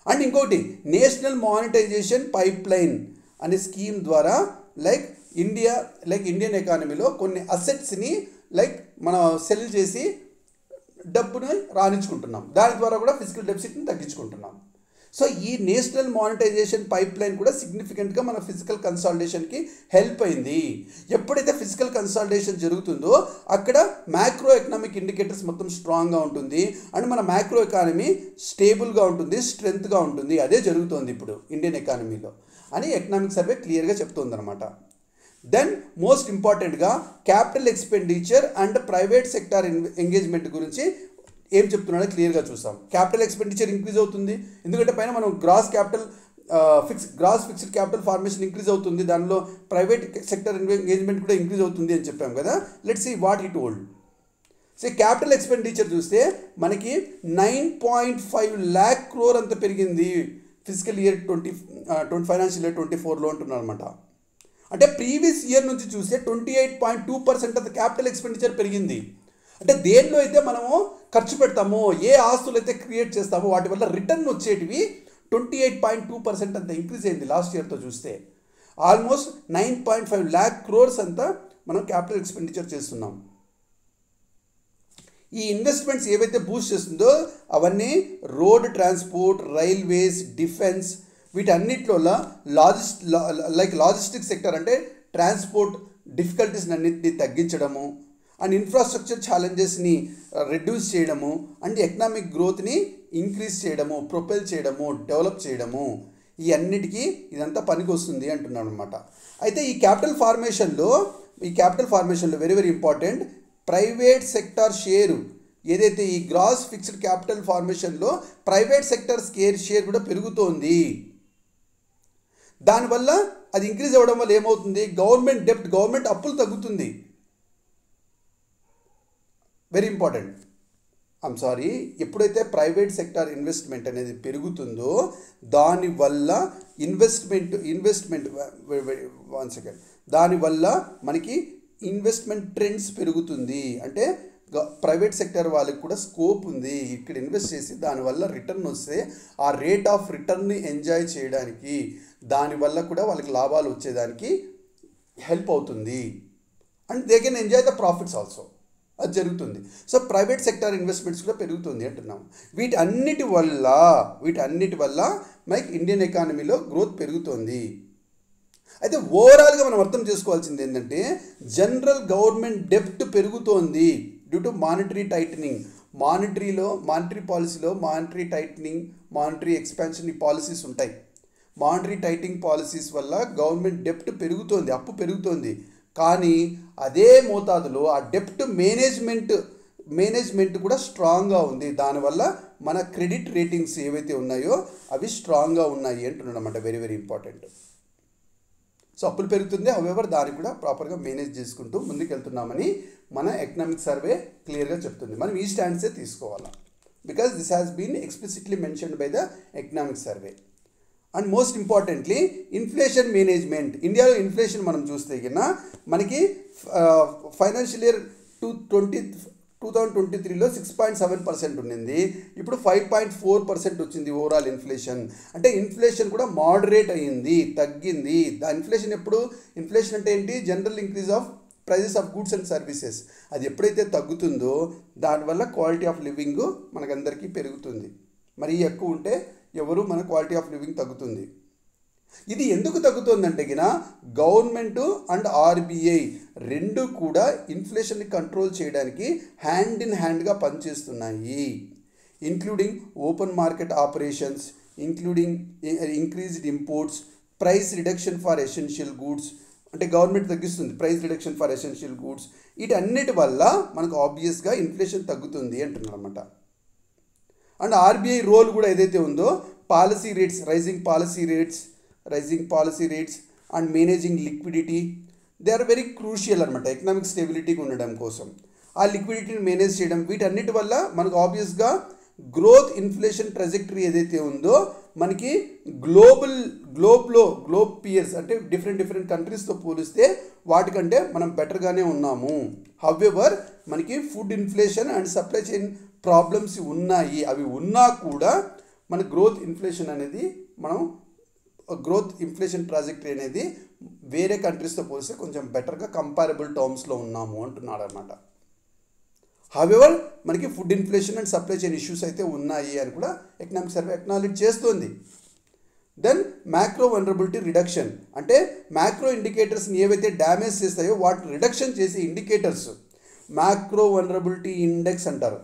అండ్ ఇంకోటి, నేషనల్ మానిటైజేషన్ పైప్ లైన్ అనే స్కీమ్ ద్వారా ఇండియన్ ఎకానమీలో కొన్ని అసెట్స్ని మనం సెల్ చేసి డబ్బుని రాణించుకుంటున్నాం. దాని ద్వారా కూడా ఫిజికల్ డెఫిసిట్ని తగ్గించుకుంటున్నాం. సో ఈ నేషనల్ మానిటైజేషన్ పైప్ లైన్ కూడా సిగ్నిఫికెంట్గా మన ఫిజికల్ కన్సాలిడేషన్కి హెల్ప్ అయింది. ఎప్పుడైతే ఫిజికల్ కన్సాలిడేషన్ జరుగుతుందో అక్కడ మ్యాక్రో ఎకనామిక్ ఇండికేటర్స్ మొత్తం స్ట్రాంగ్గా ఉంటుంది అండ్ మన మ్యాక్రో ఎకానమీ స్టేబుల్గా ఉంటుంది, స్ట్రెంగ్త్గా ఉంటుంది. అదే జరుగుతోంది ఇప్పుడు ఇండియన్ ఎకానమీలో అని ఎకనామిక్ సర్వే క్లియర్గా చెప్తుంది అనమాట. దెన్ మోస్ట్ ఇంపార్టెంట్గా capital expenditure and private sector engagement గురించి ఏం చెప్తున్నాడో క్లియర్గా చూసాం. క్యాపిటల్ ఎక్స్పెండిచర్ ఇంక్రీజ్ అవుతుంది, ఎందుకంటే పైన మనం gross fixed capital formation increase అవుతుంది, దానిలో ప్రైవేట్ సెక్టర్ ఎంగేజ్మెంట్ కూడా ఇంక్రీజ్ అవుతుంది అని చెప్పాం కదా. Let's see what he told. So capital expenditure చూస్తే మనకి 9.5 lakh crore అంత పెరిగింది ఫిజికల్ ఇయర్ 20 FY 24లో అంటున్నారు అనమాట. అంటే ప్రీవియస్ ఇయర్ నుంచి చూస్తే 28.2% అంత క్యాపిటల్ ఎక్స్పెండిచర్ పెరిగింది. అంటే దేనిలో అయితే మనము ఖర్చు పెడతామో, ఏ ఆస్తులు అయితే క్రియేట్ చేస్తామో వాటి వల్ల రిటర్న్ వచ్చేటివి 28.2% అంత ఇంక్రీజ్ అయింది లాస్ట్ ఇయర్తో చూస్తే. ఆల్మోస్ట్ 9.5 lakh crores అంతా మనం క్యాపిటల్ ఎక్స్పెండిచర్ చేస్తున్నాం. ఈ ఇన్వెస్ట్మెంట్స్ ఏవైతే బూస్ట్ చేస్తుందో అవన్నీ రోడ్ ట్రాన్స్పోర్ట్, రైల్వేస్, డిఫెన్స్ వీటన్నిటిలో లాజిస్టిక్ సెక్టర్ అంటే ట్రాన్స్పోర్ట్ డిఫికల్టీస్ని అన్నింటినీ తగ్గించడము అండ్ ఇన్ఫ్రాస్ట్రక్చర్ ఛాలెంజెస్ని రెడ్యూస్ చేయడము అండ్ ఎకనామిక్ గ్రోత్ని ఇంక్రీజ్ చేయడము, ప్రొపెల్ చేయడము, డెవలప్ చేయడము, ఈ అన్నిటికీ ఇదంతా పనికి వస్తుంది అంటున్నాను అనమాట. అయితే ఈ క్యాపిటల్ ఫార్మేషన్లో very very important private sector share ఏదైతే ఈ గ్రాస్ ఫిక్స్డ్ క్యాపిటల్ ఫార్మేషన్లో ప్రైవేట్ సెక్టర్ షేర్ కూడా పెరుగుతోంది. దానివల్ల అది ఇంక్రీజ్ అవ్వడం వల్ల ఏమవుతుంది, గవర్నమెంట్ అప్పులు తగ్గుతుంది. Very important. ఎప్పుడైతే ప్రైవేట్ సెక్టార్ ఇన్వెస్ట్మెంట్ అనేది పెరుగుతుందో దానివల్ల దానివల్ల మనకి ఇన్వెస్ట్మెంట్ ట్రెండ్స్ పెరుగుతుంది. అంటే ప్రైవేట్ సెక్టర్ వాళ్ళకి కూడా స్కోప్ ఉంది ఇక్కడ ఇన్వెస్ట్ చేసి దానివల్ల రిటర్న్ వస్తే ఆ రేట్ ఆఫ్ రిటర్న్ని ఎంజాయ్ చేయడానికి, దానివల్ల కూడా వాళ్ళకి లాభాలు వచ్చేదానికి హెల్ప్ అవుతుంది. And they can enjoy the profits also. అది జరుగుతుంది. సో ప్రైవేట్ సెక్టార్ ఇన్వెస్ట్మెంట్స్ కూడా పెరుగుతుంది అంటున్నాం. వీటన్నిటి వల్ల మనకి ఇండియన్ ఎకానమీలో గ్రోత్ పెరుగుతుంది. అయితే ఓవరాల్గా మనం అర్థం చేసుకోవాల్సింది ఏంటంటే జనరల్ గవర్నమెంట్ డెప్ట్ పెరుగుతోంది due to monetary titling. Monetary పాలసీలో మానిటరీ టైటనింగ్, మానిటరీ ఎక్స్పాన్షన్ ఈ పాలసీస్ ఉంటాయి. మానిటరీ టైటనింగ్ పాలసీస్ వల్ల గవర్నమెంట్ డెప్ట్ పెరుగుతోంది, అప్పు పెరుగుతోంది. కానీ అదే మోతాదులో ఆ డెప్ట్ మేనేజ్మెంట్ కూడా స్ట్రాంగ్గా ఉంది. దానివల్ల మన క్రెడిట్ రేటింగ్స్ ఏవైతే ఉన్నాయో అవి స్ట్రాంగ్గా ఉన్నాయి అంటున్నాడు అన్నమాట. Very very important. సో అప్పులు పెరుగుతుంది, హౌఎవర్ దాన్ని కూడా ప్రాపర్గా మేనేజ్ చేసుకుంటూ ముందుకెళ్తున్నామని మన ఎకనామిక్ సర్వే క్లియర్గా చెప్తుంది. మనం ఈ స్టాండ్సే తీసుకోవాలా, because this has been explicitly mentioned by the economic survey. And most importantly inflation management. ఇండియాలో ఇన్ఫ్లేషన్ మనం చూస్తే కన్నా మనకి ఫైనాన్షియల్ ఇయర్ 2023లో 6.7% ఉండింది, ఇప్పుడు 5.4% వచ్చింది ఓవరాల్ ఇన్ఫ్లేషన్. అంటే ఇన్ఫ్లేషన్ కూడా మోడరేట్ అయ్యింది, తగ్గింది. ఇన్ఫ్లేషన్ అంటే ఏంటి, general increase of prices of goods and services. అది ఎప్పుడైతే తగ్గుతుందో దానివల్ల క్వాలిటీ ఆఫ్ లివింగ్ మనకందరికీ పెరుగుతుంది. మరి ఎక్కువ ఉంటే మన క్వాలిటీ ఆఫ్ లివింగ్ తగ్గుతుంది. ఇది ఎందుకు తగ్గుతుందంటే గిన గవర్నమెంట్ అండ్ ఆర్బీఐ రెండు కూడా ఇన్ఫ్లేషన్ని కంట్రోల్ చేయడానికి హ్యాండ్ ఇన్ హ్యాండ్గా పనిచేస్తున్నాయి. Including open market operations, including increased imports, price reduction for essential goods, అంటే గవర్నమెంట్ తగ్గిస్తుంది price reduction for essential goods. వీటన్నిటి వల్ల మనకు ఆబ్వియస్గా ఇన్ఫ్లేషన్ తగ్గుతుంది అంటున్నారు అనమాట. అండ్ ఆర్బీఐ రోల్ కూడా ఏదైతే ఉందో policy rates, rising policy rates and managing liquidity, they are very crucial అనమాట ఎకనామిక్ స్టెబిలిటీకి ఉండడం కోసం. ఆ లిక్విడిటీని మేనేజ్ చేయడం, వీటన్నిటి వల్ల మనకు ఆబ్వియస్గా గ్రోత్ ఇన్ఫ్లేషన్ ట్రెజెక్టరీ ఏదైతే ఉందో మనకి గ్లోబ్ పియర్స్ అంటే డిఫరెంట్ కంట్రీస్తో పోలిస్తే వాటికంటే మనం బెటర్గానే ఉన్నాము. హౌవెవర్ మనకి food inflation and supply chain problems ఉన్నాయి. అవి ఉన్నా కూడా మన గ్రోత్ ఇన్ఫ్లేషన్ ట్రాజెక్టరీ అనేది వేరే కంట్రీస్తో పోలిస్తే కొంచెం బెటర్గా కంపారబుల్ టర్మ్స్లో ఉన్నాము అంటున్నాడు అనమాట. హౌవెవర్ మనకి food inflation and supply chain issues అయితే ఉన్నాయి అని కూడా ఎకనామిక్ సర్వే అక్నాలెడ్జ్ చేస్తుంది. దెన్ మ్యాక్రో వల్నరబిలిటీ రిడక్షన్, అంటే మ్యాక్రో ఇండికేటర్స్ని ఏవైతే డ్యామేజ్ చేస్తాయో వాటిని రిడక్షన్ చేసే ఇండికేటర్స్ మ్యాక్రో వల్నరబిలిటీ ఇండెక్స్ అంటారు.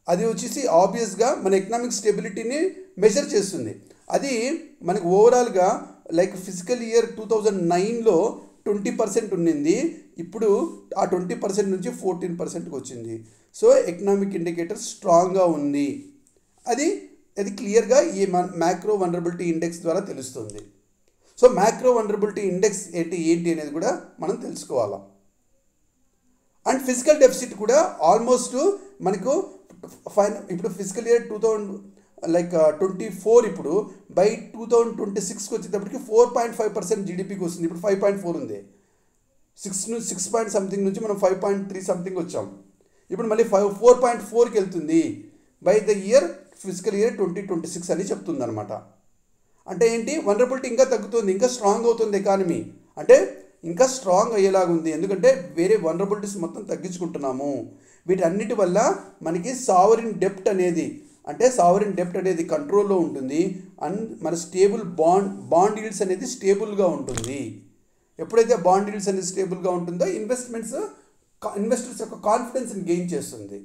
అది వచ్చేసి ఆబ్వియస్గా మన ఎకనామిక్ స్టెబిలిటీని మెజర్ చేస్తుంది. అది మనకు ఓవరాల్గా లైక్ ఫిజికల్ ఇయర్ 2009లో 20% ఉండింది, ఇప్పుడు ఆ 20% నుంచి 14%కి వచ్చింది. సో ఎకనామిక్ ఇండికేటర్ స్ట్రాంగ్గా ఉంది. అది క్లియర్గా ఈ మ్యాక్రో వల్నరబిలిటీ ఇండెక్స్ ద్వారా తెలుస్తుంది. సో మ్యాక్రో వల్నరబిలిటీ ఇండెక్స్ ఏంటి అనేది కూడా మనం తెలుసుకోవాలి. అండ్ ఫిజికల్ డెఫిసిట్ కూడా ఆల్మోస్ట్ మనకు ఇప్పుడు ఫిజికల్ ఇయర్ 2024 ఇప్పుడు బై 2026కి వచ్చేటప్పటికి 4.5% జీడిపికి వస్తుంది. ఇప్పుడు 5.4 ఉంది. 6 పాయింట్ సంథింగ్ నుంచి మనం 5.3 సంథింగ్ వచ్చాం. ఇప్పుడు మళ్ళీ 4.4కి వెళ్తుంది by the year physical year 2026 అని చెప్తుంది అనమాట. అంటే ఏంటి, వల్నరబిలిటీ ఇంకా తగ్గుతుంది, ఇంకా స్ట్రాంగ్ అవుతుంది ఎకానమీ, అంటే ఇంకా స్ట్రాంగ్ అయ్యేలాగుంది. ఎందుకంటే వేరే వల్నరబిలిటీస్ మొత్తం తగ్గించుకుంటున్నాము. వీటన్నిటి వల్ల మనకి సావరిన్ డెప్ట్ అనేది కంట్రోల్లో ఉంటుంది. అండ్ మన స్టేబుల్ బాండ్ ఈల్డ్స్ అనేది స్టేబుల్గా ఉంటుంది. ఎప్పుడైతే బాండ్ ఈల్డ్స్ అనేది స్టేబుల్గా ఉంటుందో ఇన్వెస్టర్స్ యొక్క కాన్ఫిడెన్స్ని గెయిన్ చేస్తుంది.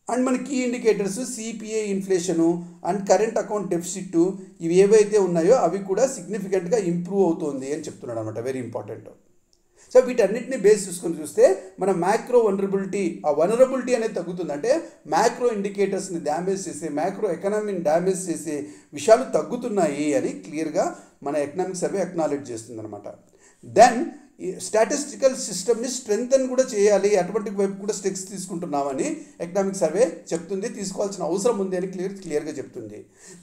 అండ్ మన key indicators CPI inflation and current account deficit, ఇవి ఏవైతే ఉన్నాయో అవి కూడా సిగ్నిఫికెంట్గా ఇంప్రూవ్ అవుతుంది అని చెప్తున్నాడు అనమాట. Very important. సో వీటన్నిటిని బేస్ చూసుకొని చూస్తే మన మ్యాక్రో వల్నరబిలిటీ అనేది తగ్గుతుంది. అంటే మ్యాక్రో ఇండికేటర్స్ని డ్యామేజ్ చేసే, మ్యాక్రో ఎకనామీని డ్యామేజ్ చేసే విషయాలు తగ్గుతున్నాయి అని క్లియర్గా మన ఎకనామిక్ సర్వే అక్నాలెడ్జ్ చేస్తుంది అనమాట. దెన్ స్టాటిస్టికల్ సిస్టమ్ని స్ట్రెంగ్తన్ కూడా చేయాలి, అటువంటి వైపు కూడా స్టెప్స్ తీసుకుంటున్నామని ఎకనామిక్ సర్వే చెప్తుంది. తీసుకోవాల్సిన అవసరం ఉంది అని క్లియర్గా చెప్తుంది.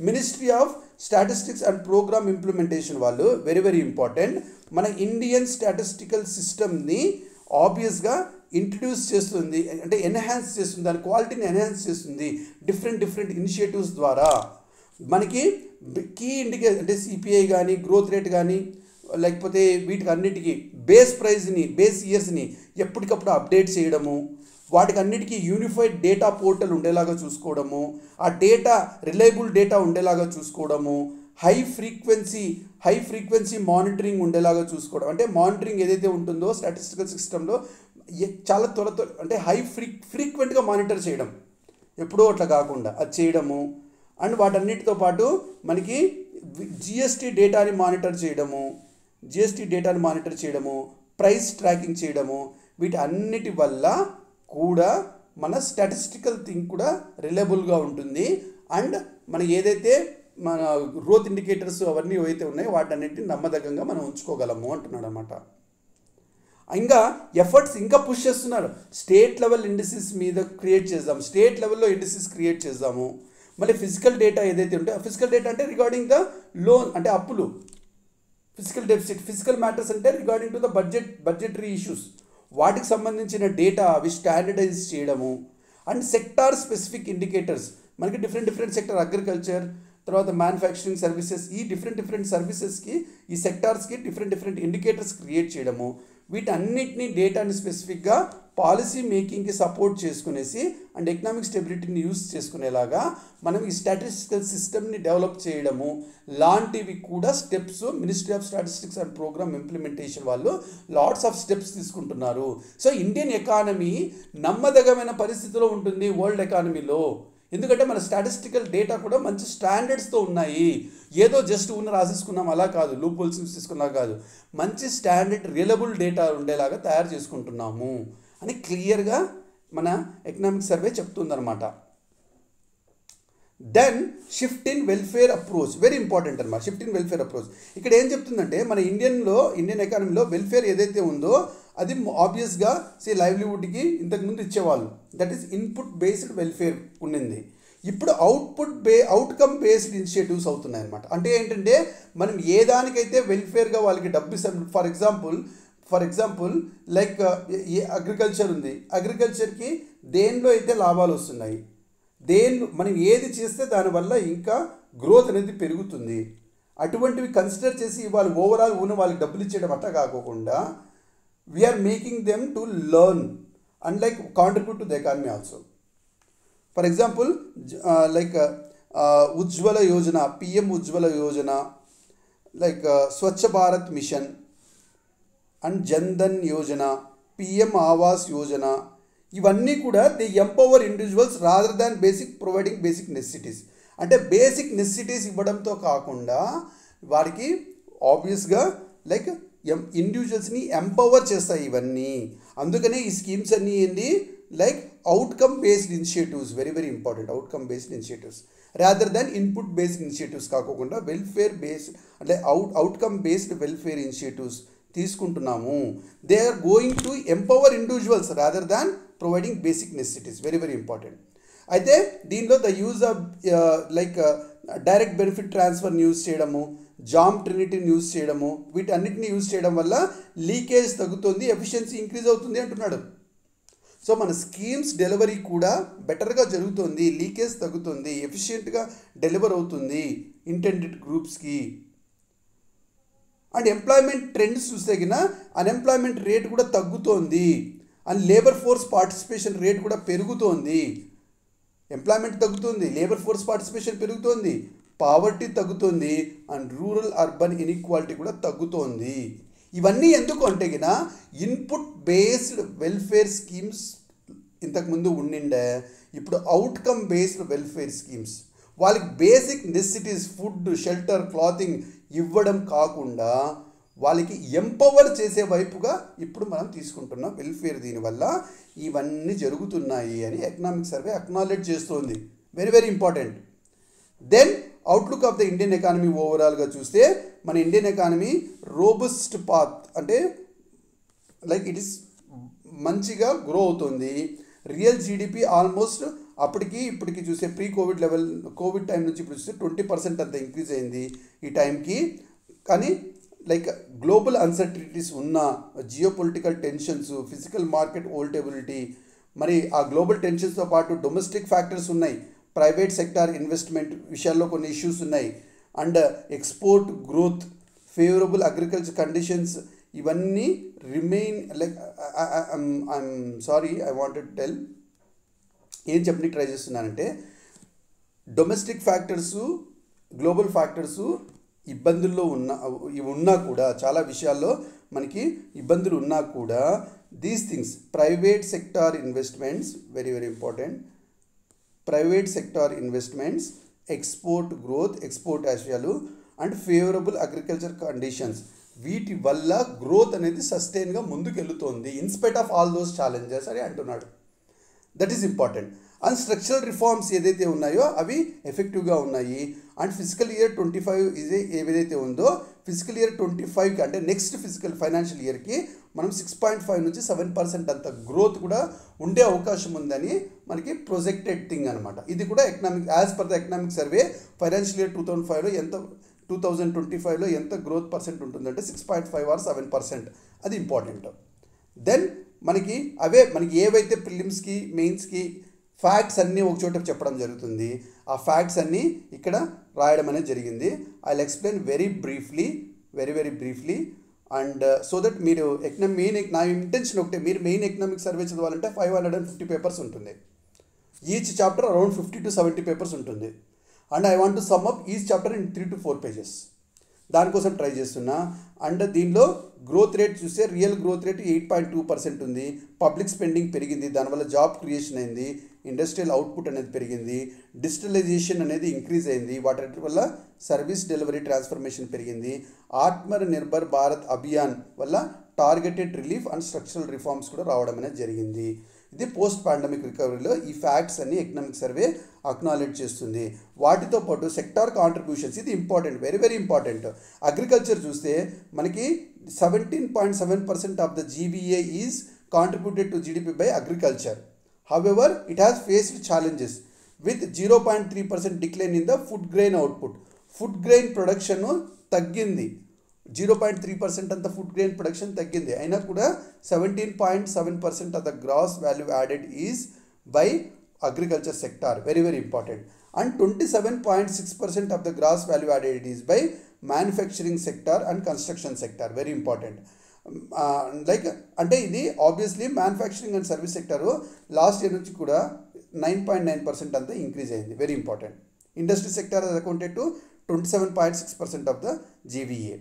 Ministry of statistics and programme implementation వాళ్ళు వెరీ ఇంపార్టెంట్. మన ఇండియన్ స్టాటిస్టికల్ సిస్టమ్ని ఆబ్వియస్గా ఇంట్రడ్యూస్ చేస్తుంది, అంటే ఎన్హాన్స్ చేస్తుంది, దాని క్వాలిటీని ఎన్హాన్స్ చేస్తుంది డిఫరెంట్ ఇనిషియేటివ్స్ ద్వారా. మనకి కీ ఇండికేటర్ అంటే సిపిఐ కానీ గ్రోత్ రేట్ కానీ లేకపోతే వీటికి అన్నిటికీ బేస్ ఇయర్స్ని ఎప్పటికప్పుడు అప్డేట్ చేయడము, వాటికి అన్నిటికీ యూనిఫైడ్ డేటా పోర్టల్ ఉండేలాగా చూసుకోవడము, ఆ డేటా రిలయబుల్ డేటా ఉండేలాగా చూసుకోవడము, హై ఫ్రీక్వెన్సీ మానిటరింగ్ ఉండేలాగా చూసుకోవడం. అంటే మానిటరింగ్ ఏదైతే ఉంటుందో స్టాటిస్టికల్ సిస్టంలో చాలా అంటే ఫ్రీక్వెంట్గా మానిటర్ చేయడం, ఎప్పుడో అట్లా కాకుండా అది చేయడము. అండ్ వాటన్నిటితో పాటు మనకి జిఎస్టీ డేటాని మానిటర్ చేయడము, ప్రైస్ ట్రాకింగ్ చేయడము, వీటి అన్నిటి వల్ల కూడా మన స్టాటిస్టికల్ థింగ్ కూడా రిలయబుల్గా ఉంటుంది. అండ్ మనకి ఏదైతే మన గ్రోత్ ఇండికేటర్స్ అవన్నీ ఏవైతే ఉన్నాయో వాటన్నిటిని నమ్మదగ్గంగా మనం ఉంచుకోగలము అంటున్నాడు అనమాట. ఇంకా ఎఫర్ట్స్ ఇంకా పుష్ చేస్తున్నారు. స్టేట్ లెవెల్ ఇండిసిస్ మీద స్టేట్ లెవెల్లో ఇండిసిస్ క్రియేట్ చేద్దాము. మళ్ళీ ఫిజికల్ డేటా ఏదైతే ఉంటే ఫిజికల్ డేటా అంటే రిగార్డింగ్ ద లోన్ అంటే అప్పులు, ఫిజికల్ డెఫిసిట్, ఫిజికల్ మ్యాటర్స్ అంటే regarding to the budgetary issues, వాటికి సంబంధించిన డేటా అవి స్టాండర్డైజ్ చేయడము. అండ్ సెక్టార్ స్పెసిఫిక్ ఇండికేటర్స్, మనకి డిఫరెంట్ సెక్టర్, అగ్రికల్చర్, తర్వాత మ్యానుఫ్యాక్చరింగ్ సర్వీసెస్, ఈ డిఫరెంట్ సర్వీసెస్కి ఈ సెక్టార్స్కి డిఫరెంట్ ఇండికేటర్స్ క్రియేట్ చేయడము. వీటన్నిటిని డేటాని స్పెసిఫిక్గా పాలసీ మేకింగ్కి సపోర్ట్ చేసుకునేసి అండ్ ఎకనామిక్ స్టెబిలిటీని యూస్ చేసుకునేలాగా మనం ఈ స్టాటిస్టికల్ సిస్టమ్ని డెవలప్ చేయడము లాంటివి కూడా steps ministry of statistics and programme implementation వాళ్ళు లాట్స్ ఆఫ్ స్టెప్స్ తీసుకుంటున్నారు. సో ఇండియన్ ఎకానమీ నమ్మదగమైన పరిస్థితిలో ఉంటుంది వరల్డ్ ఎకానమీలో. ఎందుకంటే మన స్టాటిస్టికల్ డేటా కూడా మంచి స్టాండర్డ్స్తో ఉన్నాయి. ఏదో జస్ట్ ఉన్న రాసేసుకున్నాం అలా కాదు, లూప్ హోల్స్ తీసుకున్నా కాదు, మంచి స్టాండర్డ్ రిలయబుల్ డేటా ఉండేలాగా తయారు చేసుకుంటున్నాము అని క్లియర్గా మన ఎకనామిక్ సర్వే చెప్తుందన్నమాట. Then shift in welfare approach very important అనమాట. షిఫ్ట్ ఇన్ వెల్ఫేర్ అప్రోచ్ ఇక్కడ ఏం చెప్తుందంటే మన ఇండియన్ ఎకానమీలో వెల్ఫేర్ ఏదైతే ఉందో అది ఆబ్వియస్గా లైవ్లీవుడ్కి ఇంతకుముందు ఇచ్చేవాళ్ళు, that is input based welfare ఉండింది. ఇప్పుడు అవుట్కమ్ బేస్డ్ ఇనిషియేటివ్స్ అవుతున్నాయి అనమాట. అంటే ఏంటంటే మనం ఏ దానికైతే వెల్ఫేర్గా వాళ్ళకి డబ్బు ఇస్తాం, ఫర్ ఎగ్జాంపుల్ లైక్ అగ్రికల్చర్ ఉంది, అగ్రికల్చర్కి దేనిలో అయితే లాభాలు వస్తున్నాయి, మనం ఏది చేస్తే దానివల్ల ఇంకా గ్రోత్ అనేది పెరుగుతుంది, అటువంటివి కన్సిడర్ చేసి ఇవాళ ఓవరాల్ వాళ్ళకి డబ్బులు ఇచ్చేయడం అట్లా కాకోకుండా we're making them to learn and like contribute to the economy also. For example like Ujjwala Yojana, PM Ujjwala Yojana, like Swachh Bharat mission and Jan Dhan Yojana, PM Awas Yojana, ఇవన్నీ కూడా they empower individuals rather than providing basic necessities. అంటే బేసిక్ నెసెసిటీస్ ఇవ్వడంతో కాకుండా వారికి ఆబ్వియస్గా లైక్ ఇండివిజువల్స్ని ఎంపవర్ చేస్తాయి ఇవన్నీ. అందుకనే ఈ స్కీమ్స్ అన్నీ ఏంటి like outcome based initiatives, very very important. Outcome based initiatives rather than input based initiatives కాకుండా వెల్ఫేర్ బేస్డ్ అంటే అవుట్కమ్ బేస్డ్ వెల్ఫేర్ ఇనిషియేటివ్స్ తీసుకుంటున్నాము. They are going to empower individuals rather than providing basic necessities, very very important. అయితే దీనిలో the use of like direct benefit ట్రాన్స్ఫర్ని యూజ్ చేయడము, జామ్ ట్రినిటీని యూజ్ చేయడము, వీటన్నిటిని యూజ్ చేయడం వల్ల లీకేజ్ తగ్గుతుంది, ఎఫిషియన్సీ ఇంక్రీజ్ అవుతుంది అంటున్నాడు. సో మన స్కీమ్స్ డెలివరీ కూడా బెటర్గా జరుగుతుంది, లీకేజ్ తగ్గుతుంది, ఎఫిషియెంట్గా డెలివర్ అవుతుంది ఇంటెండెడ్ గ్రూప్స్కి. అండ్ ఎంప్లాయ్మెంట్ ట్రెండ్స్ చూస్తే గిన అన్ఎంప్లాయ్మెంట్ రేట్ కూడా తగ్గుతోంది and labour force participation rate కూడా పెరుగుతోంది. ఎంప్లాయ్మెంట్ తగ్గుతుంది, లేబర్ ఫోర్స్ పార్టిసిపేషన్ పెరుగుతోంది, పావర్టీ తగ్గుతుంది అండ్ రూరల్ అర్బన్ ఇన్ఈక్వాలిటీ కూడా తగ్గుతోంది. ఇవన్నీ ఎందుకు అంటే గిన ఇన్పుట్ బేస్డ్ వెల్ఫేర్ స్కీమ్స్ ఇంతకుముందు ఉండిండే, ఇప్పుడు అవుట్కమ్ బేస్డ్ వెల్ఫేర్ స్కీమ్స్ వాళ్ళకి basic necessities food, shelter, clothing ఇవ్వడం కాకుండా వాళ్ళకి ఎంపవర్ చేసే వైపుగా ఇప్పుడు మనం తీసుకుంటున్నాం వెల్ఫేర్. దీనివల్ల ఇవన్నీ జరుగుతున్నాయి అని ఎకనామిక్ సర్వే అక్నాలెడ్జ్ చేస్తోంది, very very important. Then outlook of the Indian economy ఓవరాల్గా చూస్తే మన ఇండియన్ ఎకానమీ రోబస్ట్ పాత్ అంటే లైక్ ఇట్ ఇస్ మంచిగా గ్రో అవుతుంది. రియల్ జీడిపి ఆల్మోస్ట్ ఇప్పటికి చూస్తే pre covid level, covid time నుంచి ఇప్పుడు చూస్తే 20% అంత ఇంక్రీజ్ అయింది ఈ టైంకి. కానీ లైక్ గ్లోబల్ అన్సర్టనిటీస్ ఉన్న, geo political tensions, physical market volatility, మరి ఆ గ్లోబల్ టెన్షన్స్తో పాటు డొమెస్టిక్ ఫ్యాక్టర్స్ ఉన్నాయి, ప్రైవేట్ సెక్టార్ ఇన్వెస్ట్మెంట్ విషయాల్లో కొన్ని ఇష్యూస్ ఉన్నాయి, and export growth, favourable agriculture conditions, ఇవన్నీ remain like I'm sorry I wanted to tell ఏం చెప్పడానికి ట్రై చేస్తున్నానంటే డొమెస్టిక్ ఫ్యాక్టర్సు, గ్లోబల్ ఫ్యాక్టర్సు ఇబ్బందుల్లో ఉన్నా కూడా, చాలా విషయాల్లో మనకి ఇబ్బందులు ఉన్నా కూడా, these things private sector investments very very important, private sector investments, export growth, export ఆశయాలు అండ్ ఫేవరబుల్ అగ్రికల్చర్ కండిషన్స్, వీటి వల్ల గ్రోత్ అనేది సస్టైన్గా ముందుకెళ్తుంది in spite of all those challenges అని అంటున్నాడు. That is important. And structural reforms ఏదైతే ఉన్నాయో అవి ఎఫెక్టివ్గా ఉన్నాయి. అండ్ ఫిజికల్ ఇయర్ 25 ఏదైతే ఉందో ఫిజికల్ ఇయర్ 25కి అంటే నెక్స్ట్ ఫైనాన్షియల్ ఇయర్కి మనం 6.5 నుంచి 7% అంత గ్రోత్ కూడా ఉండే అవకాశం ఉందని మనకి ప్రొజెక్టెడ్ థింగ్ అనమాట. ఇది కూడా economic as per the economic survey financial year 2025లో ఎంత గ్రోత్ పర్సెంట్ ఉంటుందంటే 6.5 or 7%. అది ఇంపార్టెంట్. దెన్ మనకి ఏవైతే ప్రిలిమ్స్కి, మెయిన్స్కి ఫ్యాక్ట్స్ అన్నీ ఒక చోట చెప్పడం జరుగుతుంది, ఆ ఫ్యాక్ట్స్ అన్నీ ఇక్కడ రాయడం అనేది జరిగింది. I will explain very briefly and so that మీరు నా ఇంటెన్షన్ ఒకటే, మీరు మెయిన్ ఎకనామిక్ సర్వే చదవాలంటే 550 పేపర్స్ ఉంటుంది. Each chapter around 50 to 70 papers ఉంటుంది. And I want to sum up each chapter in 3 to 4 pages. దానికోసం ట్రై చేస్తున్నా. అండ్ దీనిలో గ్రోత్ రేట్ చూస్తే రియల్ గ్రోత్ రేట్ 8.2% ఉంది. పబ్లిక్ స్పెండింగ్ పెరిగింది, దానివల్ల జాబ్ క్రియేషన్ అయింది, ఇండస్ట్రియల్ అవుట్పుట్ అనేది పెరిగింది, డిజిటలైజేషన్ అనేది ఇంక్రీజ్ అయింది, వాటి వల్ల సర్వీస్ డెలివరీ ట్రాన్స్ఫర్మేషన్ పెరిగింది, ఆత్మ నిర్భర్ భారత్ అభియాన్ వల్ల targeted relief and structural reforms కూడా రావడం అనేది జరిగింది. ఇది పోస్ట్ పాండమిక్ రికవరీలో ఈ ఫ్యాక్ట్స్ అన్ని ఎకనామిక్ సర్వే అక్నాలెడ్జ్ చేస్తుంది. వాటితో పాటు సెక్టార్ కాంట్రిబ్యూషన్స్, ఇది important, very very important. Agriculture చూస్తే మనకి 17.7% of the GVA is contributed to GDP by agriculture. However it has faced challenges with 0.3% decline in the food grain output. Food grain production తగ్గింది, 0.3% అంత ఫుడ్ గ్రెయిన్ ప్రొడక్షన్ తగ్గింది. అయినా కూడా 17.7% of the gross value added is by agriculture sector, very very important. And 27.6% of the gross value added is by manufacturing sector and construction sector, very important. Like అంటే ఇది obviously manufacturing and service sector last year నుంచి కూడా 9.9% అంతా ఇంక్రీజ్ అయింది, very important. Industry sector accounted to 27.6% of the GVA.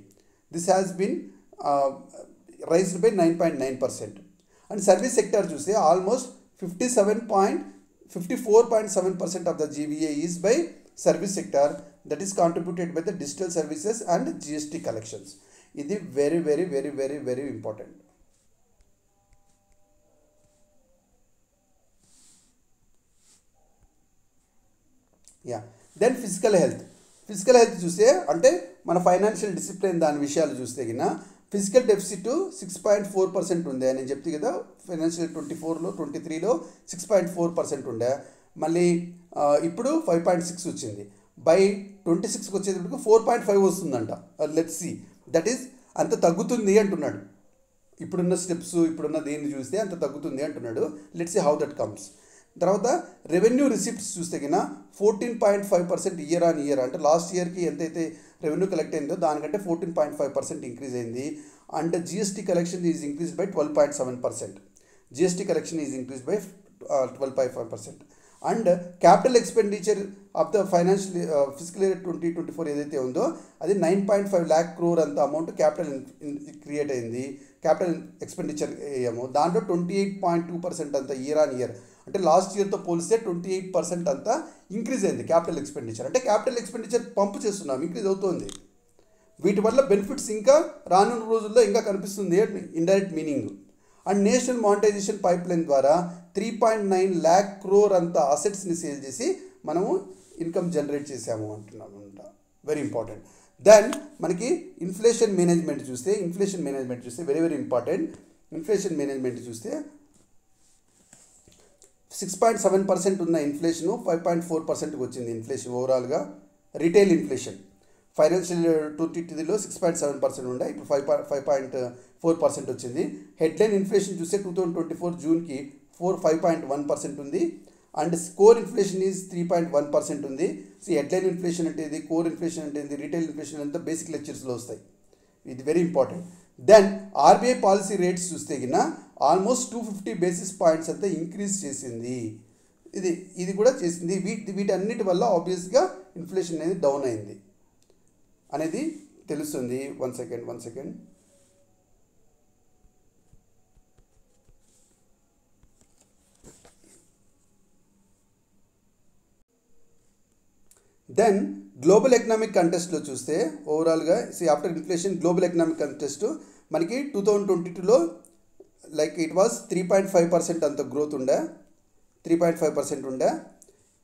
This has been raised by 9.9%. And service sector చూస్తే almost 54.7% of the GVA is by service sector, that is contributed by the digital services and GST collections. ఇది very very very very very important. Yeah, then physical health చూస్తే అంటే మన ఫైనాన్షియల్ డిసిప్లిన్ దాని విషయాలు చూస్తే కినా ఫిజికల్ డెఫిసిట్ 6.4% ఉండే, నేను చెప్తే కదా ఫైనాన్షియల్ 23లో 6.4% ఉండే, మళ్ళీ ఇప్పుడు 5.6 వచ్చింది. బై 26కి వచ్చేటప్పటికి 4.5 వస్తుందంట. లెట్స్ సి, దట్ ఈస్ అంత తగ్గుతుంది అంటున్నాడు. ఇప్పుడున్న స్టెప్స్, ఇప్పుడున్న దీన్ని చూస్తే అంత తగ్గుతుంది అంటున్నాడు. Let's see how that comes. తర్వాత రెవెన్యూ రిసిప్ట్స్ చూస్తే కినా 14.5% ఇయర్ ఆన్ ఇయర్, అంటే లాస్ట్ ఇయర్కి ఎంతైతే రెవెన్యూ కలెక్ట్ అయిందో దానికంటే 14.5% ఇంక్రీజ్ అయింది. And GST collection is increase by 12.7%. GST collection is increase by 12.5%. And capital expenditure of the financial physical year 2024 ఏదైతే ఉందో అది 9.5 lakh crore అంత అమౌంట్ క్యాపిటల్ క్రియేట్ అయింది, క్యాపిటల్ ఎక్స్పెండిచర్ అయ్యాము. దాంట్లో 28.2% అంత ఇయర్ ఆన్ ఇయర్, అంటే లాస్ట్ ఇయర్తో పోలిస్తే 28% అంతా ఇంక్రీజ్ అయింది క్యాపిటల్ ఎక్స్పెండిచర్. అంటే క్యాపిటల్ ఎక్స్పెండిచర్ పంపు చేస్తున్నాం, ఇంక్రీజ్ అవుతుంది. వీటి వల్ల బెనిఫిట్స్ ఇంకా రానున్న రోజుల్లో ఇంకా కనిపిస్తుంది, indirect meaning. And national monetization pipeline ద్వారా 3.9 lakh crore అంత అసెట్స్ని సేల్ చేసి మనము ఇన్కమ్ జనరేట్ చేసాము అంటున్నాము అంట, వెరీ ఇంపార్టెంట్. దెన్ మనకి ఇన్ఫ్లేషన్ మేనేజ్మెంట్ చూస్తే very very important. Inflation management చూస్తే 6.7% ఉన్న ఇన్ఫ్లేషను 5.4%కి వచ్చింది ఇన్ఫ్లేషన్ ఓవరాల్గా. రిటైల్ ఇన్ఫ్లేషన్ ఫైనాన్షియల్ 2023లో 6.7% ఉండే, ఇప్పుడు 5.4% వచ్చింది. హెడ్లైన్ ఇన్ఫ్లేషన్ చూస్తే 2024 జూన్కి 5.1% ఉంది. అండ్ కోర్ ఇన్ఫ్లేషన్ ఈజ్ 3.1% ఉంది. సో హెడ్లైన్ ఇన్ఫ్లేషన్ అంటే ఇది, కోర్ ఇన్ఫ్లేషన్ అంటే ఇది, రిటైల్ ఇన్ఫ్లేషన్ అంతా బేసిక్ లెక్చర్స్లో వస్తాయి, ఇది very important. Then RBI policy rates చూస్తే కింద ఆల్మోస్ట్ 250 basis points అంతా ఇంక్రీజ్ చేసింది, ఇది కూడా చేసింది. వీటన్నిటి వల్ల ఆబ్వియస్గా ఇన్ఫ్లేషన్ అనేది డౌన్ అయింది అనేది తెలుస్తుంది. One second. Then global economic కంటెస్ట్లో చూస్తే ఓవరాల్గా after inflation global economic context మనకి 2022లో లైక్ ఇట్ వాజ్ 3.5% అంత గ్రోత్ ఉండే, 3.5% ఉండే.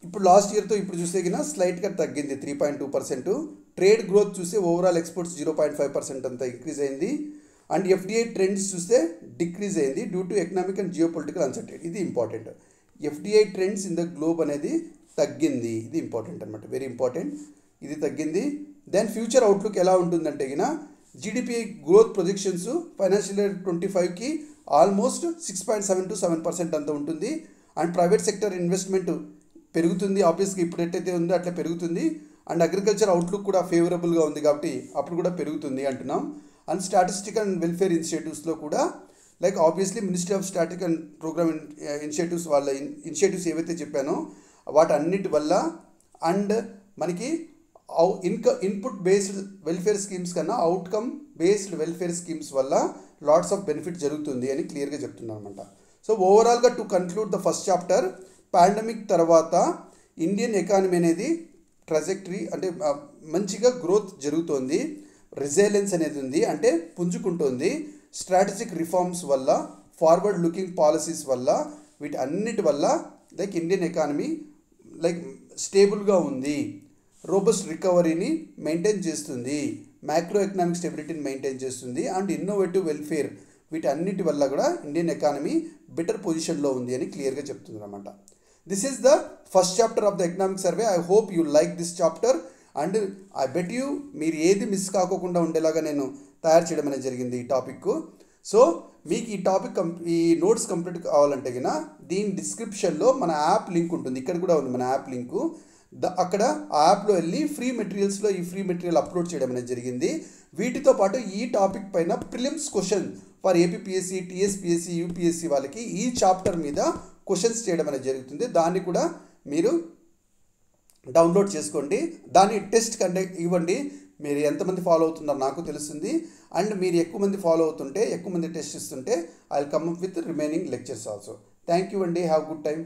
ఇప్పుడు లాస్ట్ ఇయర్తో ఇప్పుడు చూస్తే కింద స్లైట్గా తగ్గింది, 3.2%. ట్రేడ్ గ్రోత్ చూస్తే ఓవరాల్ ఎక్స్పోర్ట్స్ 0.5% అంత ఇంక్రీజ్ అయింది. అండ్ ఎఫ్డిఐ ట్రెండ్స్ చూస్తే డిక్రీజ్ అయింది due to economic and geopolitical uncertainty, ఇది important. FDI trends in the globe అనేది తగ్గింది, ఇది ఇంపార్టెంట్ అనమాట, వెరీ ఇంపార్టెంట్, ఇది తగ్గింది. దెన్ ఫ్యూచర్ అవుట్లుక్ ఎలా ఉంటుందంటే కిన GDP growth projections financial year 25కి ఆల్మోస్ట్ 6.7 to 7% అంత ఉంటుంది. అండ్ ప్రైవేట్ సెక్టర్ ఇన్వెస్ట్మెంట్ పెరుగుతుంది, ఆబ్వియస్గా ఇప్పుడు ఎట్టయితే ఉందో అట్లా పెరుగుతుంది. అండ్ అగ్రికల్చర్ అవుట్లుక్ కూడా ఫేవరబుల్గా ఉంది కాబట్టి అప్పుడు కూడా పెరుగుతుంది అంటున్నాం. అండ్ స్టాటిస్టికల్ అండ్ వెల్ఫేర్ ఇనిషియేటివ్స్లో కూడా like obviously ministry of static and program initiatives వాళ్ళ ఇనిషియేటివ్స్ ఏవైతే చెప్పానో వాటన్నిటి వల్ల అండ్ మనకి ఇన్పుట్ బేస్డ్ వెల్ఫేర్ స్కీమ్స్ కన్నా అవుట్కమ్ బేస్డ్ వెల్ఫేర్ స్కీమ్స్ వల్ల లాట్స్ ఆఫ్ బెనిఫిట్ జరుగుతుంది అని క్లియర్గా చెప్తున్నాను అనమాట. సో ఓవరాల్గా to conclude the first chapter, pandemic తర్వాత ఇండియన్ ఎకానమీ అనేది ట్రాజెక్టరీ అంటే మంచిగా గ్రోత్ జరుగుతోంది, రెసిలియన్స్ అనేది ఉంది అంటే పుంజుకుంటుంది. స్ట్రాటజిక్ రిఫార్మ్స్ వల్ల, ఫార్వర్డ్ లుకింగ్ పాలసీస్ వల్ల, వీటి అన్నిటి వల్ల లైక్ ఇండియన్ ఎకానమీ లైక్ స్టేబుల్గా ఉంది, రోబస్ట్ రికవరీని మెయింటైన్ చేస్తుంది, మ్యాక్రో ఎకనామిక్ స్టెబిలిటీని మెయింటైన్ చేస్తుంది అండ్ ఇన్నోవేటివ్ వెల్ఫేర్, వీటి అన్నిటి వల్ల కూడా ఇండియన్ ఎకానమీ బెటర్ పొజిషన్లో ఉంది అని క్లియర్గా చెప్తుంది అనమాట. This is the first chapter of the economic survey. I hope you like this chapter and I bet you మీరు ఏది మిస్ కాకోకుండా ఉండేలాగా నేను తయారు చేయడం అనేది జరిగింది ఈ టాపిక్. సో మీకు ఈ టాపిక్ ఈ నోట్స్ కంప్లీట్ కావాలంటే కన్నా దీని డిస్క్రిప్షన్లో మన యాప్ లింక్ ఉంటుంది, ఇక్కడ కూడా ఉంది మన యాప్ లింకు. అక్కడ ఆ యాప్లో వెళ్ళి ఫ్రీ మెటీరియల్స్లో ఈ ఫ్రీ మెటీరియల్ అప్లోడ్ చేయడం అనేది జరిగింది. వీటితో పాటు ఈ టాపిక్ పైన prelims question for APPSC, TSPSC, UPSC వాళ్ళకి ఈ చాప్టర్ మీద క్వశ్చన్స్ చేయడం అనేది జరుగుతుంది. దాన్ని కూడా మీరు డౌన్లోడ్ చేసుకోండి, దాన్ని టెస్ట్ కండక్ట్ ఇవ్వండి. మీరు ఎంతమంది ఫాలో అవుతున్నారో నాకు తెలుస్తుంది అండ్ మీరు ఎక్కువ మంది ఫాలో అవుతుంటే, ఎక్కువ మంది టెస్ట్ ఇస్తుంటే I will come up with remaining lectures also. Thank you అండి, హ్యావ్ గుడ్ టైం.